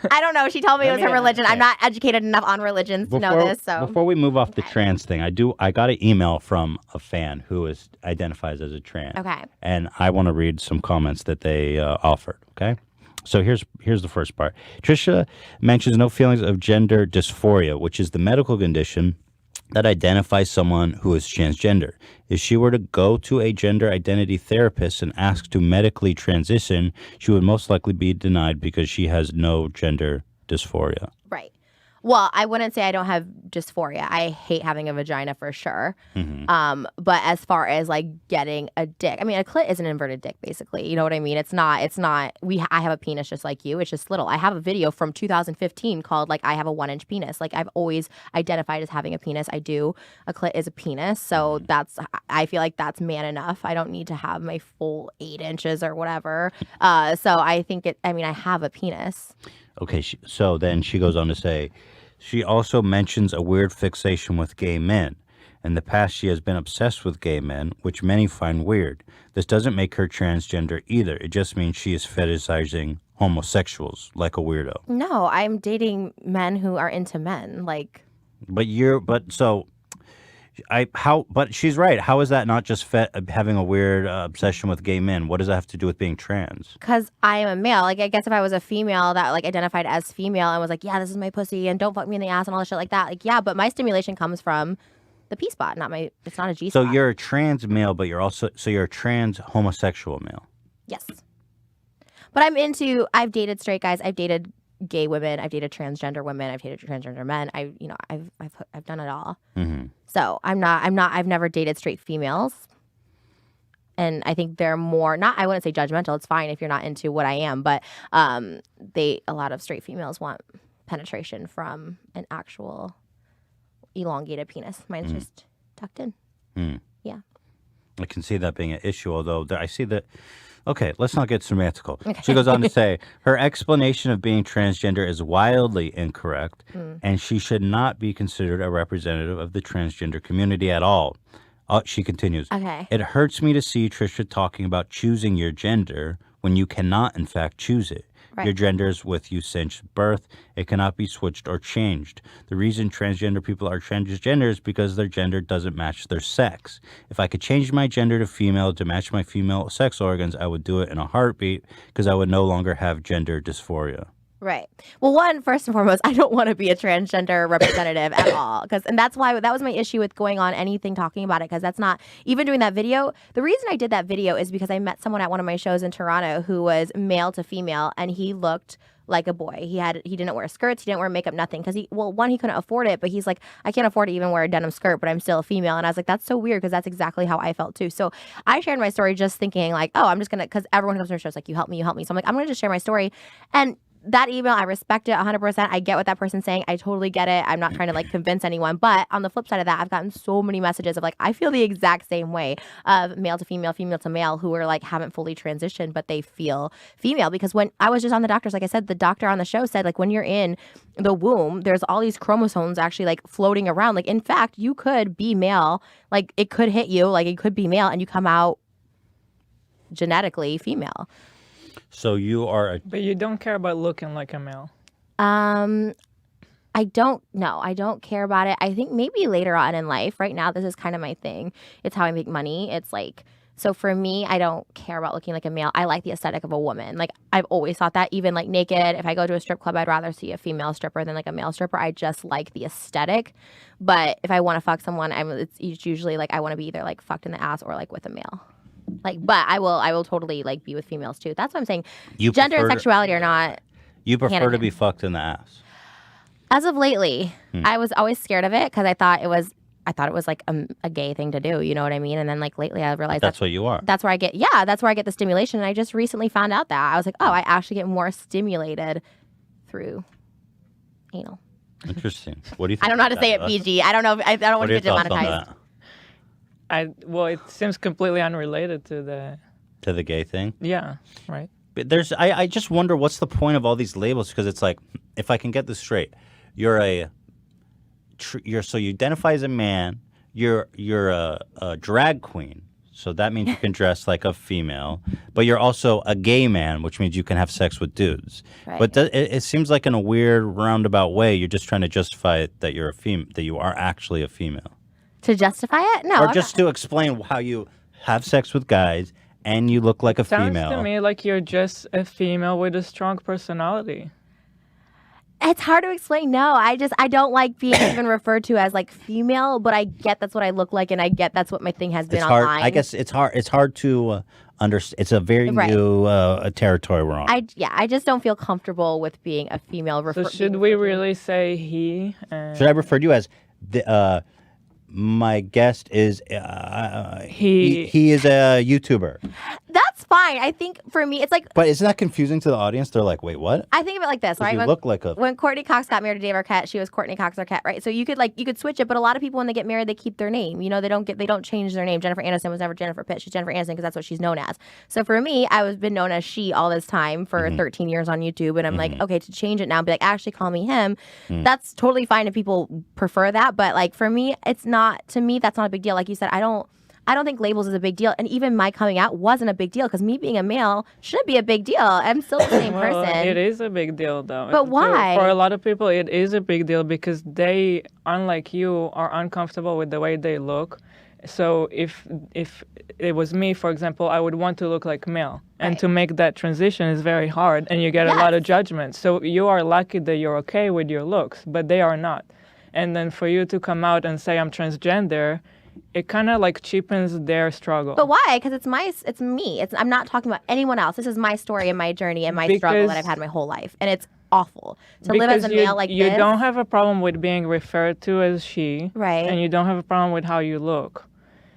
I don't know. She told me it Let was me her religion. I'm understand. not educated enough on religions to know this. So Before we move off the trans thing, I got an email from a fan who identifies as a trans. Okay. And I want to read some comments that they offered. Okay. So here's the first part. Trisha mentions no feelings of gender dysphoria, which is the medical condition that identifies someone who is transgender. If she were to go to a gender identity therapist and ask to medically transition, she would most likely be denied because she has no gender dysphoria. Right. Well, I wouldn't say I don't have dysphoria. I hate having a vagina for sure. Mm-hmm. But as far as like getting a dick, I mean, a clit is an inverted dick, basically. You know what I mean? It's not. I have a penis just like you. It's just little. I have a video from 2015 called like I have a 1-inch penis. Like I've always identified as having a penis. I do. A clit is a penis, so I feel like that's man enough. I don't need to have my full 8 inches or whatever. So I think I have a penis. Okay, so then she goes on to say, she also mentions a weird fixation with gay men. In the past, she has been obsessed with gay men, which many find weird. This doesn't make her transgender either. It just means she is fetishizing homosexuals like a weirdo. No, I'm dating men who are into men. Like, but she's right. How is that not just having a weird obsession with gay men? What does that have to do with being trans? because I am a male. Like, I guess if I was a female that like identified as female and was like, yeah, this is my pussy and don't fuck me in the ass and all this shit like that. Like, yeah, but my stimulation comes from the P spot, it's not a G spot. So you're a trans male, but you're a trans homosexual male. Yes. But I've dated straight guys. I've dated gay women. I've dated transgender women. I've dated transgender men. I've done it all. Mm-hmm. So I've never dated straight females. And I think they're more, I wouldn't say judgmental. It's fine if you're not into what I am, but a lot of straight females want penetration from an actual elongated penis. Mine's just tucked in. Mm. Yeah. I can see that being an issue, although I see that. Okay, let's not get semantical. Okay. She goes on to say, her explanation of being transgender is wildly incorrect, and she should not be considered a representative of the transgender community at all. She continues, okay. It hurts me to see Trisha talking about choosing your gender when you cannot, in fact, choose it. Right. Your gender is with you since birth. It cannot be switched or changed. The reason transgender people are transgender is because their gender doesn't match their sex. If I could change my gender to female to match my female sex organs, I would do it in a heartbeat because I would no longer have gender dysphoria. Right. Well, first and foremost, I don't want to be a transgender representative at all. And that's why that was my issue with going on anything talking about it, because that's not, even doing that video, the reason I did that video is because I met someone at one of my shows in Toronto who was male to female, and he looked like a boy. He didn't wear skirts, he didn't wear makeup, nothing. Because he couldn't afford it, but he's like, I can't afford to even wear a denim skirt, but I'm still a female. And I was like, that's so weird, because that's exactly how I felt too. So I shared my story just thinking like, oh, I'm just going to, because everyone comes to our shows like, you help me. So I'm like, I'm going to just share my story. And that email, I respect it 100%. I get what that person's saying. I totally get it. I'm not trying to like convince anyone. But on the flip side of that, I've gotten so many messages of like, I feel the exact same way of male to female, female to male, who are like haven't fully transitioned, but they feel female. Because when I was just on the doctors, like I said, the doctor on the show said like when you're in the womb, there's all these chromosomes actually like floating around. Like in fact, you could be male, like it could hit you, like it could be male, and you come out genetically female. So you are But you don't care about looking like a male. I don't care about it. I think maybe later on in life. Right now, this is kind of my thing. It's how I make money. It's like, so for me, I don't care about looking like a male. I like the aesthetic of a woman. Like I've always thought that, even like naked. If I go to a strip club, I'd rather see a female stripper than like a male stripper. I just like the aesthetic. But if I want to fuck someone, it's usually like I want to be either like fucked in the ass or like with a male. Like, but I will totally like be with females too. That's what I'm saying. Gender and sexuality are not. You prefer to be fucked in the ass. As of lately, I was always scared of it because I thought it was like a gay thing to do. You know what I mean? And then like lately, I realized that's what you are. That's where I get. Yeah, that's where I get the stimulation. And I just recently found out that I was like, oh, I actually get more stimulated through anal. Interesting. What do you think? I don't know how to say it PG. I don't know. I don't want to get demonetized. It seems completely unrelated to the gay thing. Yeah, right. But I just wonder what's the point of all these labels, because it's like, if I can get this straight, so you identify as a man, you're a drag queen, so that means you can dress like a female, but you're also a gay man, which means you can have sex with dudes. Right. But it seems like in a weird roundabout way, you're just trying to justify that you're that you are actually a female. To justify it? No. Or just to explain how you have sex with guys and you look like a female. Sounds to me like you're just a female with a strong personality. It's hard to explain. No, I don't like being even referred to as like female, but I get that's what I look like, and I get that's what my thing has been It's hard. online. I guess it's hard. It's hard to understand. It's a very new territory we're on. I just don't feel comfortable with being a female. So should we really say he? Should I refer to you as the? My guest is he is a YouTuber. That's fine. I think for me, it's like. But isn't that confusing to the audience? They're like, wait, what? I think of it like this, right? You look like a. When Courtney Cox got married to Dave Arquette, she was Courtney Cox Arquette, right? So you could switch it, but a lot of people when they get married, they keep their name. You know, they don't change their name. Jennifer Aniston was never Jennifer Pitt. She's Jennifer Aniston because that's what she's known as. So for me, I was been known as she all this time for 13 years on YouTube, and I'm like, okay, to change it now, be like, actually call me him. That's totally fine if people prefer that, but like for me, it's not. To me, that's not a big deal. Like you said, I don't think labels is a big deal. And even my coming out wasn't a big deal because me being a male shouldn't be a big deal. I'm still the same person. It is a big deal, though. But why? For a lot of people, it is a big deal because they, unlike you, are uncomfortable with the way they look. So if it was me, for example, I would want to look like male. And to make that transition is very hard, and you get a lot of judgment. So you are lucky that you're okay with your looks, but they are not. And then for you to come out and say I'm transgender, it kind of like cheapens their struggle. But why? Because it's me. I'm not talking about anyone else. This is my story and my journey and my struggle that I've had my whole life. And it's awful to live as a male like this. You don't have a problem with being referred to as she. Right. And you don't have a problem with how you look.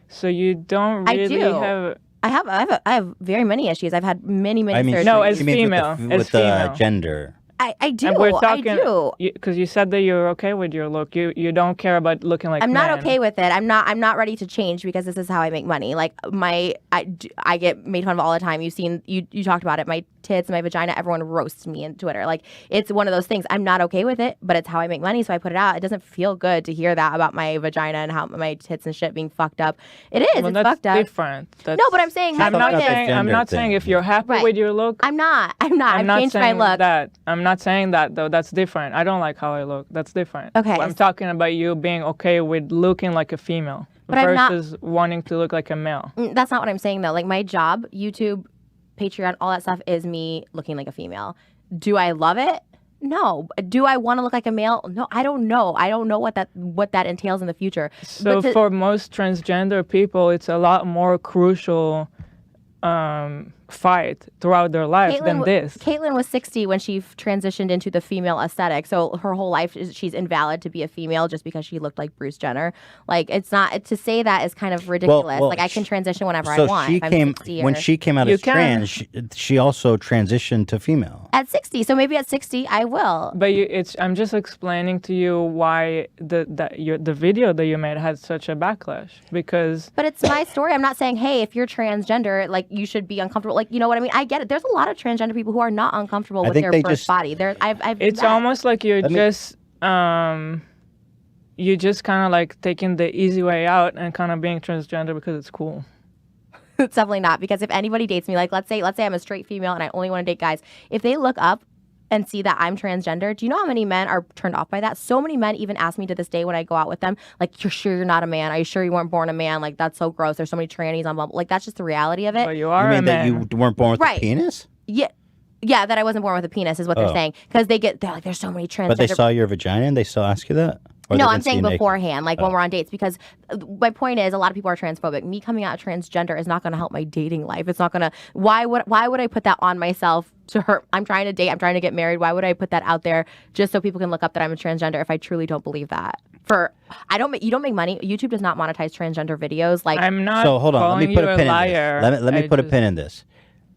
So you don't really have... I have very many issues. I've had many surgeries. No, as female. With the gender. I do. And we're talking, I do. Because you said that you're okay with your look. You don't care about looking like I'm not men. okay with it. I'm not ready to change because this is how I make money. Like I get made fun of all the time. You talked about it. My tits, my vagina, everyone roasts me on Twitter. Like it's one of those things. I'm not okay with it, but it's how I make money, so I put it out. It doesn't feel good to hear that about my vagina and how my tits and shit being fucked up. It is. Well, it's that's fucked up. Different. No, but I'm saying I'm not saying if you're happy with your look. I'm not. I've changed my look. I'm not saying that though. That's different. I don't like how I look. That's different. Okay. I'm talking about you being okay with looking like a female versus wanting to look like a male. That's not what I'm saying though. Like my job, YouTube, Patreon, all that stuff is me looking like a female. Do I love it? No. Do I want to look like a male? No, I don't know. I don't know what that entails in the future. So for most transgender people, it's a lot more crucial fight throughout their life than this. Caitlyn was 60 when she transitioned into the female aesthetic. So her whole life she's invalid to be a female just because she looked like Bruce Jenner. Like it's not to say that is kind of ridiculous. Well, like I can transition whenever I so want. When she came out as trans, she also transitioned to female. At 60. So maybe at 60 I will. But I'm just explaining to you why the video that you made had such a backlash because. But it's my story. I'm not saying, hey, if you're transgender, like you should be uncomfortable. Like, you know what I mean? I get it. There's a lot of transgender people who are not uncomfortable with their birth body. It's almost like you're just kind of like taking the easy way out and kind of being transgender because it's cool. It's definitely not, because if anybody dates me, like let's say I'm a straight female and I only want to date guys, if they look up and see that I'm transgender, do you know how many men are turned off by that? So many men even ask me to this day when I go out with them, like, you're sure you're not a man? Are you sure you weren't born a man? Like, that's so gross. There's so many trannies on Bumble. Like, that's just the reality of it. But you are a man. That you weren't born with a penis? Yeah, that I wasn't born with a penis is what they're saying. Because they're like, there's so many transgender. But they saw your vagina and they still ask you that? No, I'm saying beforehand, like when we're on dates, because my point is a lot of people are transphobic. Me coming out transgender is not going to help my dating life. It's not going to. Why would I put that on myself to hurt? I'm trying to date. I'm trying to get married. Why would I put that out there just so people can look up that I'm a transgender if I truly don't believe that? You don't make money. YouTube does not monetize transgender videos. Like I'm not. So hold on. Let me put a pin in this. Let me put a pin in this.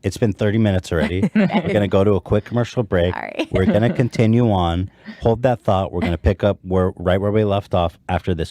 It's been 30 minutes already. We're going to go to a quick commercial break. Sorry. We're going to continue on. Hold that thought. We're going to pick up right where we left off after this.